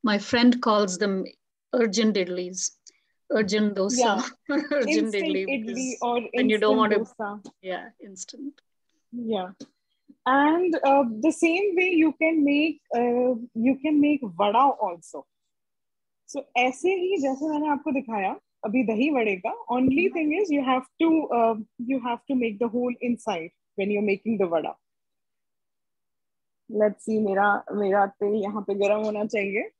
My friend calls them urgent idlis. Urgent dosa. Yeah. Urgent Instant idli. idli or And you don't want instant dosa. Yeah, instant. Yeah. And the same way you can make vada also. So ऐसे ही जैसे मैंने आपको दिखाया अभी दही वड़े का, only thing is you have to make the hole inside when you're making the vada. Let's see, मेरा तेल यहाँ पे गरम होना चाहिए.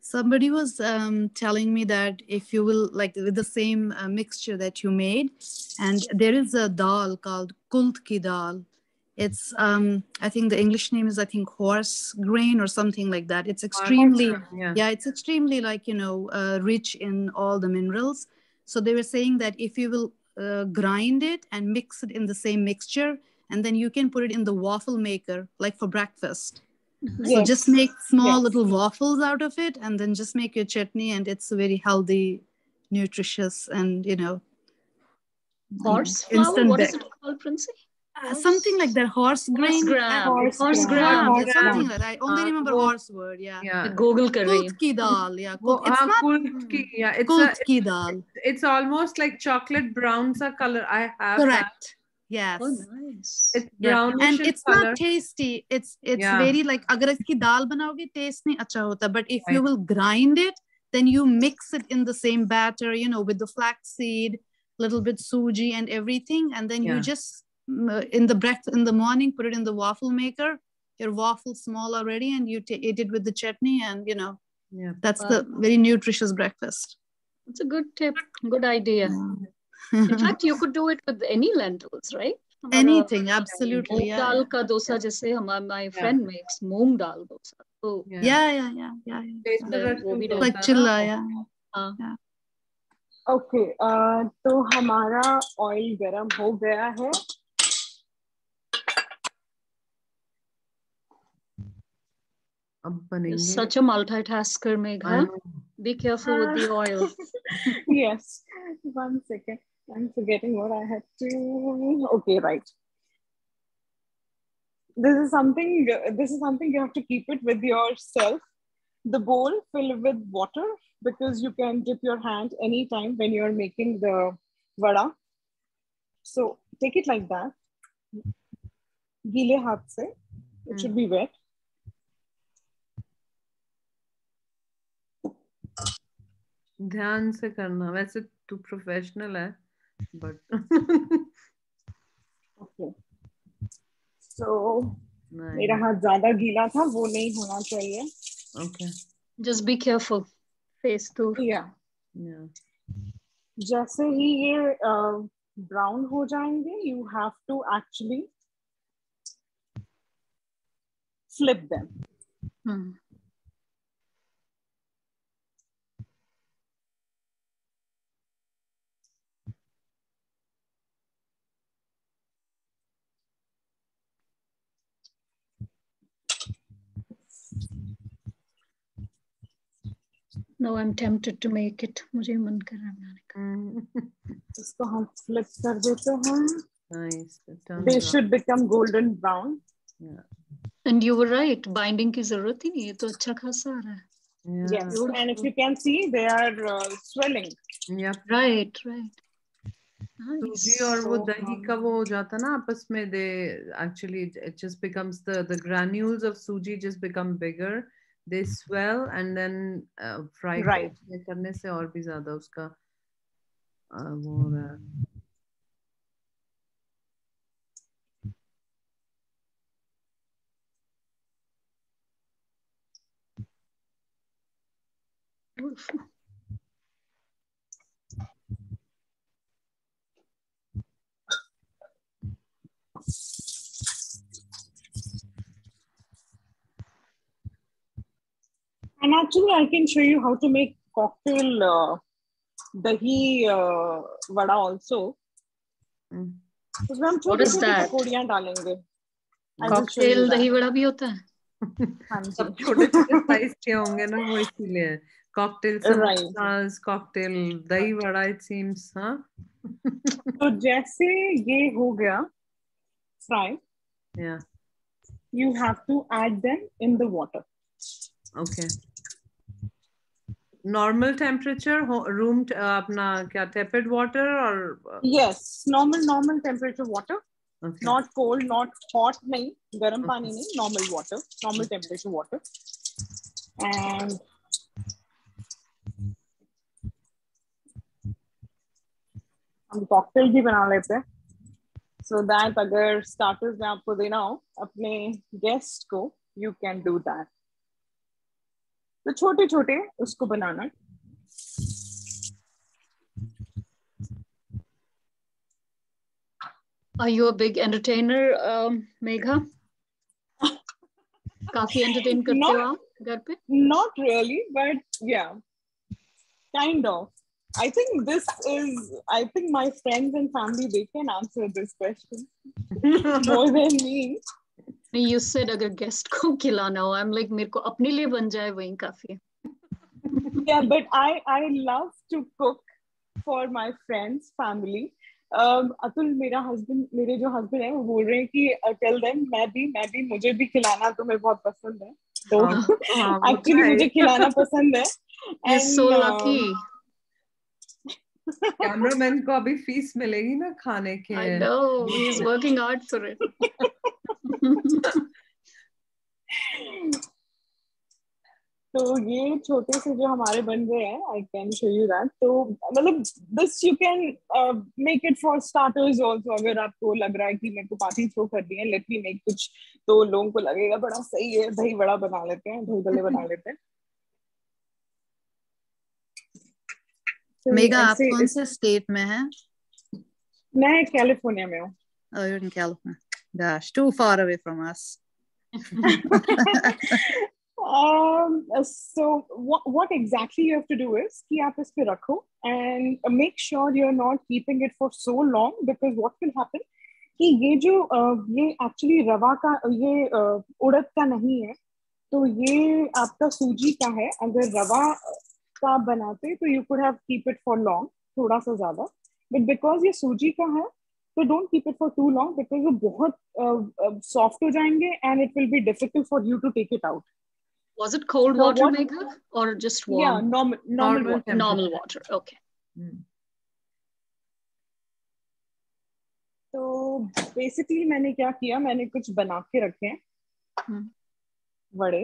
Somebody was telling me that if you will, like with the same mixture that you made, and there is a dal called kult ki dal. It's I think the English name is horse grain or something like that. It's extremely it's extremely rich in all the minerals. So they were saying that if you will grind it and mix it in the same mixture, and then you can put it in the waffle maker like for breakfast. Yes. So just make small little waffles out of it, and then just make your chutney, and it's very healthy, nutritious, and horse flour. What is it called, Princey? Something like that. Horse grain. Horse gram. Something like that. I only remember horse word. Yeah. Google kar rahi Kult ki dal. Yeah. It's not kult ki dal. It's almost like chocolate brown sa color. I have correct. That. Yes. Oh, nice. It's brownish and it's color. Not tasty. It's very like agar iski dal banaoge taste nahi acha hota, but if you will grind it, then you mix it in the same batter, with the flaxseed, little bit suji and everything, and then you just in the morning put it in the waffle maker. Your waffle small already, and you eat it with the chutney, and that's the very nutritious breakfast. It's a good tip. Good idea. In fact, you could do it with any lentils, right? Anything, absolutely. Moong dal ka dosa, jaise my friend makes moong dal dosa. So yeah. Like chilla, yeah. Okay, तो हमारा oil गरम हो गया है. You're such a multitasker, Megha. Be careful with the oil. Yes. 1 second. I'm forgetting what I had to. Okay, right. This is something you have to keep it with yourself. The bowl filled with water, because you can dip your hand anytime when you're making the vada. So take it like that. Gile haath se. It should be wet. ध्यान से करना. वैसे तू professional है, but okay. So मेरा हाथ ज़्यादा गीला था, वो नहीं होना चाहिए. Okay. Just be careful. Face to. Yeah. जैसे ही ये brown हो जाएंगे, you have to actually flip them. No, I'm tempted to make it. मुझे मन कर रहा है बनाने का. इसको हम flip कर देते हैं. Nice. They should become golden brown. Yeah. And you were right. Binding की जरूरत ही नहीं है, तो अच्छा खासा आ रहा है. Yes. Beautiful. And if you can see, they are swelling. Yep. Right. सूजी और वो दही का वो हो जाता ना आपस में, they actually it just becomes the granules of suji just become bigger, they swell, and then fry करने से और भी ज्यादा उसका वो हो रहा है. Actually, I can show you how to make cocktail dahi vada also. उसमें हम छोटी-छोटी पकौड़ियाँ डालेंगे. Cocktail dahi vada भी होता है. हाँ जी. सब छोटे-छोटे साइज के होंगे ना, वो इसीलिए. Cocktail samosas, cocktail dahi vada, it seems, हाँ. तो जैसे ये हो गया fry. Yeah. You have to add them in the water. Okay. Normal temperature, room अपना क्या tepid water or? Yes, normal temperature water. Okay. Not cold, not hot, नहीं, गर्म पानी नहीं, normal water, normal temperature water. And हम cocktail भी बना लेते हैं. So that अगर starters में आपको देना हो अपने guest को, you can do that. तो छोटे-छोटे उसको बनाना. Are you a big entertainer, Megha? काफी entertain करते हो आप घर पे? Not really, but yeah, kind of. I think my friends and family, they can answer this question more than me. You said अगर guest को खिलाना हो, I'm like मेरे को अपने लिए बन जाए वही काफी है. Yeah, but I love to cook for my friends, family. Atul मेरे जो husband है वो बोल रहे हैं कि tell them मैं भी मुझे भी खिलाना तुम्हें बहुत पसंद है. तो actually मुझे खिलाना पसंद है. You're so lucky. Cameraman को अभी फीस मिलेगी ना खाने के. I know, he's working hard for it. तो ये छोटे से जो हमारे बन गए हैं, I can show you that. तो मतलब this you can make it for starters also. अगर आपको लग रहा है कि मेरे को पार्टी थ्रो करनी है, let me make कुछ, तो लोगों को लगेगा बड़ा सही है, दही बड़ा बना लेते हैं, दही बड़े बना लेते हैं. मेगा आप कौन से स्टेट में हैं? मैं कैलिफोर्निया में हूँ. Oh, you're in California. Gosh, too far away from us. So what exactly you have to do is कि आप इस पे रखो and make sure you're not keeping it for so long, because what will happen कि ये जो ये actually रवा का, ये उड़द का नहीं है, तो ये आपका सूजी का है. अगर रवा का बनाते तो you could have keep it for long, थोड़ा सा ज्यादा, but because ये सूजी का है so don't keep it for too long, because वो बहुत soft हो जाएंगे and it will be difficult for you to take it out. Was it cold water, Megha, or just warm? Yeah, normal water. Normal water. Okay. तो basically मैंने क्या किया, मैंने कुछ बना के रखे हैं वड़े.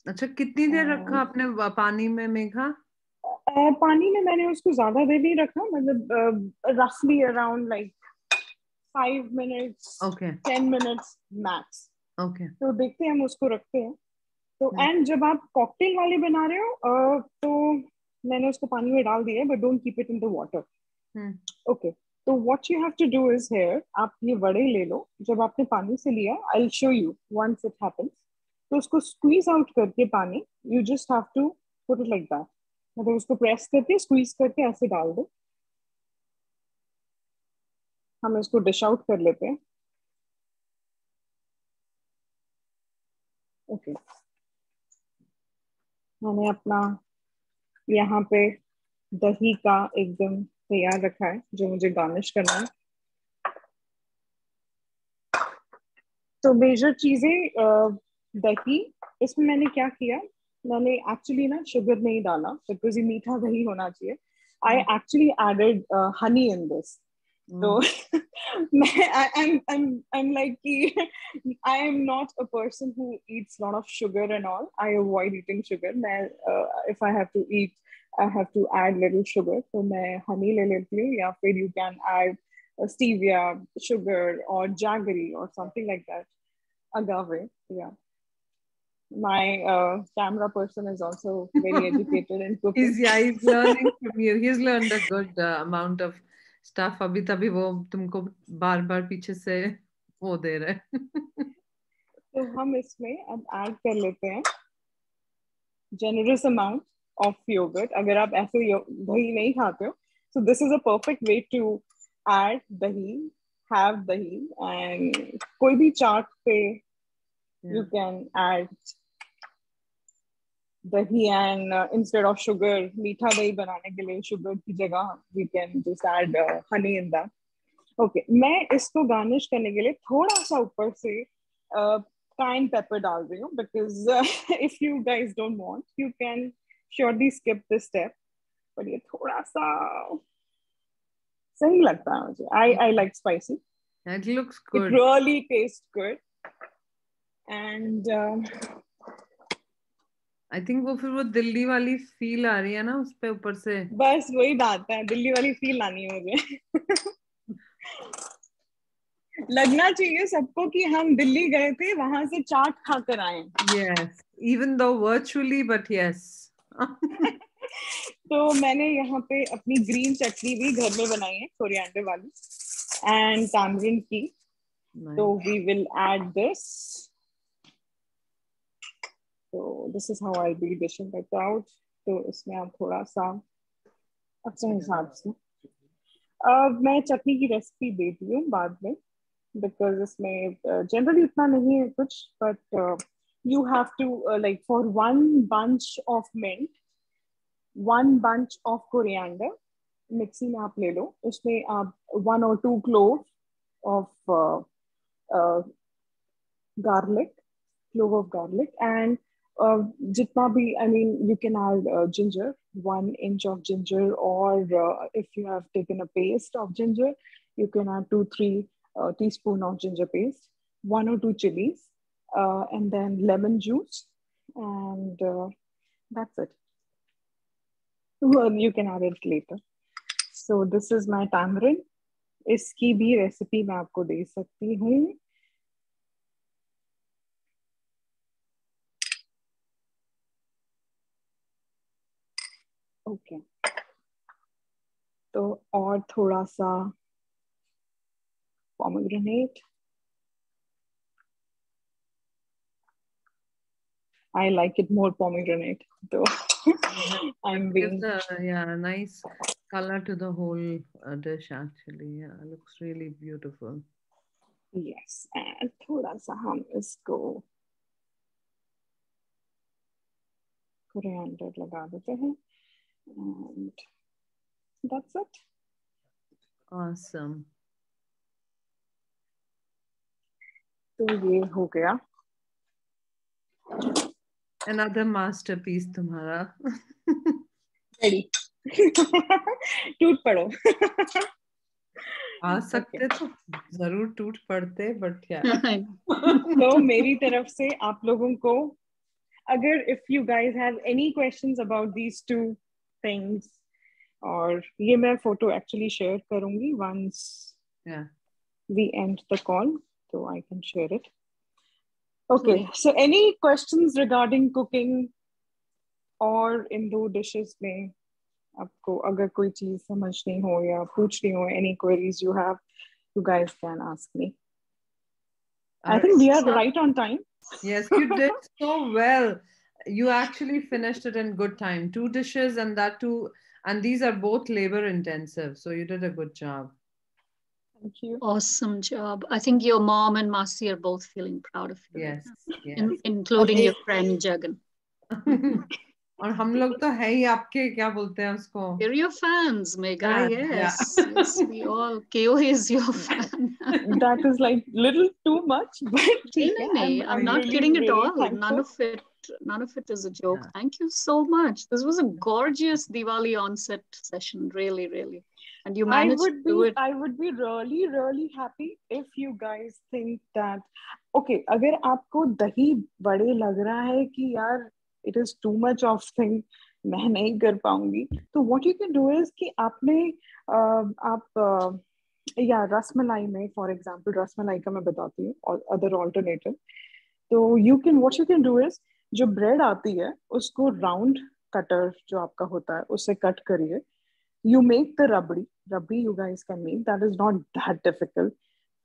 अच्छा, कितनी देर रखा आपने पानी में मेघा? पानी में मैंने उसको ज्यादा देर नहीं रखा, मतलब roughly around like 5 minutes, okay, 10 minutes max. Okay. तो देखते हैं हम उसको रखते हैं. तो एंड जब आप कॉकटेल वाले बना रहे हो तो मैंने उसको पानी में डाल दिया, but don't keep it in the water. Okay, तो what you have to do is here, आप ये वड़े ले लो. जब आपने पानी से लिया, I will show you once it happens. तो उसको स्क्वीज आउट करके पानी, you just have to put it like that. मतलब उसको प्रेस करके स्क्वीज करके ऐसे डाल दो. हम इसको डिश आउट कर लेते हैं. ओके, मैंने अपना यहाँ पे दही का एकदम तैयार रखा है जो मुझे गार्निश करना है. तो मेजर चीजें दही, इसमें मैंने क्या किया, मैंने एक्चुअली ना शुगर नहीं डाला बिकॉज ये मीठा दही होना चाहिए. I actually added honey in this. तो I'm like I am not a person who eats a lot of sugar and all. I avoid eating sugar. If I have to eat, I have to add little sugar. So मैं honey ले लेती हूँ, या फिर you can add stevia, sugar or jaggery or something like that. Agave, yeah. My camera person is also very educated in cooking. He's learning from you. He's learned a good amount of stuff. अभी तभी वो तुमको बार बार पीछे से वो दे रहे. तो हम इसमें अब ऐड कर लेते हैं generous amount of yogurt. अगर आप ऐसे दही नहीं खाते हो, so this is a perfect way to add dahi, have dahi, and कोई भी चाट पे you can add dahi, and instead of sugar, मीठा दही बनाने के लिए sugar की जगह we can just add honey in that. Okay, मैं इसको गार्निश करने के लिए थोड़ा सा ऊपर से cayenne pepper डाल रही हूँ, because if you guys don't want, you can surely skip this step. But ये थोड़ा सा सही लगता है मुझे. I like spicy. It looks good. It really tastes good. And I think वो फिर वो दिल्ली वाली फील आ रही है ना उस पे ऊपर से. बस वही बात है, दिल्ली वाली फील आनी है मुझे. लगना चाहिए सबको कि हम दिल्ली गए थे, वहां से चाट खाकर आए. Yes, even though virtually, but yes. तो मैंने यहाँ पे अपनी ग्रीन चटनी भी घर में बनाई है, कोरिएंडर वाली एंड tamarind की. तो we will add this. So this is how I'll be dishing it out. तो इसमें आप थोड़ा सा अपने हिसाब से. मैं चटनी की रेसिपी देती हूँ बाद में, because इसमें generally इतना नहीं है कुछ, but you have to like for one bunch of mint, one bunch of coriander, mixie में आप ले लो, उसमें आप 1 or 2 cloves of garlic, clove of garlic, and jitna bhi, I mean, you can add ginger, 1 inch of ginger, or if you have taken a paste of ginger, you can add 2-3 teaspoon of ginger paste, 1 or 2 chilies, and then lemon juice, and that's it. Well, you can add it later. So this is my tamarind. इसकी भी recipe मैं आपको दे सकती हूँ. Okay, तो और थोड़ा सा pomegranate. I like it more pomegranate, though. I'm being Nice color to the whole dish actually. Yeah, it looks really beautiful. Yes, and थोड़ा सा हम इसको coriander लगा देते हैं, and that's it. Awesome. तो ये हो गया. Another masterpiece तुम्हारा. Ready. टूट पड़ो. आ सकते तो जरूर टूट पड़ते, but yeah. तो मेरी तरफ से आप लोगों को, अगर if you guys have any questions about these two things, और ये मैं फोटो actually share करूँगी once we end the call, so I can share it. Okay, so any questions regarding cooking or in दो dishes में आपको अगर कोई चीज समझनी हो या पूछनी हो, any queries you have, you guys can ask me. I think we are right on time. Yes, you did so well. You actually finished it in good time. 2 dishes and that too, and these are both labor intensive, so you did a good job. Thank you. Awesome job. I think your mom and Masi are both feeling proud of you. Yes, including your friend Jagan. और हम लोग तो है ही आपके, क्या बोलते हैं उसको? We're your fans, Megha. Yes, yes, we all. KO is your fan. That is like little too much, but I'm not really, kidding at really all. thankful. None of it is a joke. Thank you so much. This was a gorgeous Diwali onset session, really, really. And you managed to do it. I would be really, really happy if you guys think that, okay, अगर आपको दही बड़े लग रहा है कि यार it is too much of thing, मैं नहीं कर पाऊंगी, तो what you can do is कि आपने या रसमलाई में, for example, रसमलाई का मैं बताती हूँ, और other alternative, तो what you can do is जो ब्रेड आती है उसको राउंड कटर जो आपका होता है उससे कट करिए. You make the rabdi you guys can make, that is not that difficult.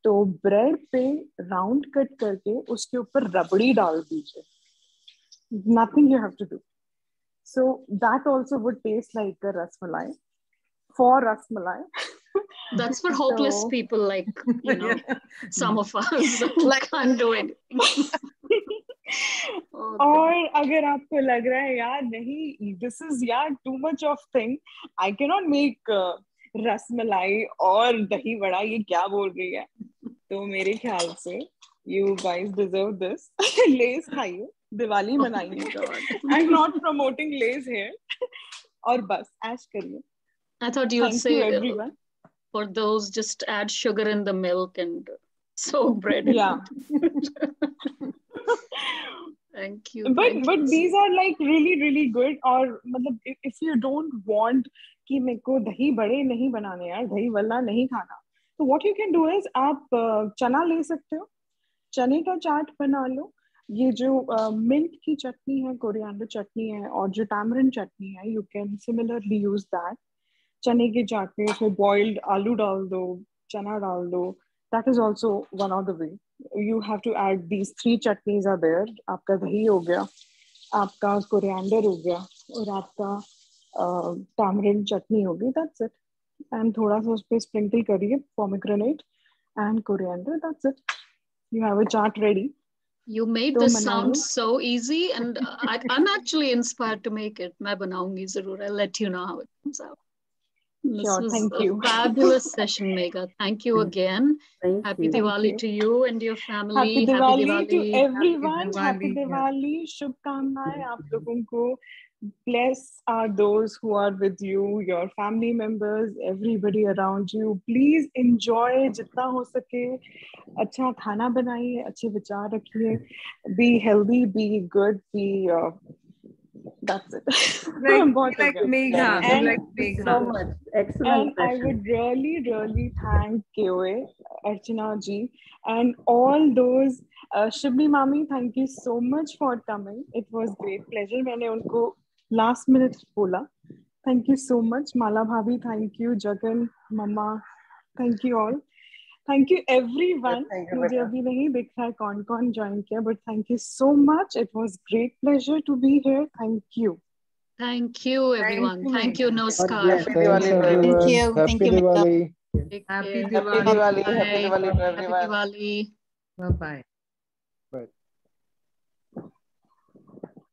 तो ब्रेड पे राउंड कट करके उसके ऊपर रबड़ी डाल दीजिए. Nothing you have to do. So that also would taste like a rasmalai for rasmalai. That's for hopeless So- people like, some of us like can't do anything. और अगर आपको लग रहा है यार नहीं this is यार too much of thing, I cannot make rasmalai और दही वड़ा, ये क्या बोल रही है, तो मेरे ख्याल से you guys deserve this. Lay's खाइए, दिवाली मनाइए. I'm not promoting Lay's here. और बस ऐश करिए. I thought you'd Thank say you everyone. For those, just add sugar in the milk and soak bread in Yeah. it. Thank you. But thank you. these are like really good. और मतलब if you don't want कि मेरे को दही बड़े नहीं बनाने यार, दही वल्ला नहीं खाना, तो what you can do is आप चना ले सकते हो, चने का चाट बना लो. ये जो मिंट की चटनी है, कोरिएंडर चटनी है, और जो टैमरिन चटनी है, you can similarly use that. चने के चाट में उसमें बॉइल्ड आलू डाल दो, चना डाल दो. That is also one of the way. You have to add these 3 chutneys are there. आपका दही हो गया, आपका कोरिएंडर हो गया, और आपका टैमरिन चटनी होगी. That's it. And थोड़ा सा उस पे स्प्रिंकल करिए pomegranate and coriander. That's it. You have a chaat ready. You made तो this मना sound low. so easy, and I'm actually inspired to make it. मैं बनाऊंगी जरूर. I'll let you know how it comes out. This Sure, was thank a you. fabulous session, Megha. Thank you again. Thank Happy you. Diwali you. to you and your family. Happy Diwali to Happy everyone. Diwali. Happy Diwali. शुभकामनाएं आप लोगों को. Bless are those who are with you, your family members, everybody around you. Please enjoy जितना हो सके. अच्छा खाना बनाइए, अच्छे विचार रखिए. Be healthy, be good, be. That's it. बहुत हो like गया. Megha. And Like Thank you Megha. so much. Excellent And I session. would really thank KOA, Archana ji, and all those. Shibli Mami, thank you so much for coming. It was great pleasure. मैंने उनको last minute बोला. Thank you so much. Mala Bhabhi, thank you. Jagan, Mama, thank you all. Thank you everyone. Thank you, मुझे beta. अभी नहीं दिख रहा है कौन join किया, but thank you so much. It was great pleasure to be here. Thank you. Thank you, everyone. you, Thank you, Namaskar. bless. Happy Diwali to everyone. Thank you. Happy Thank you, Megha. Diwali. Take Happy care. Diwali. Happy Diwali. Happy Bye. Diwali to Happy everyone. Diwali. Bye-bye. Bye.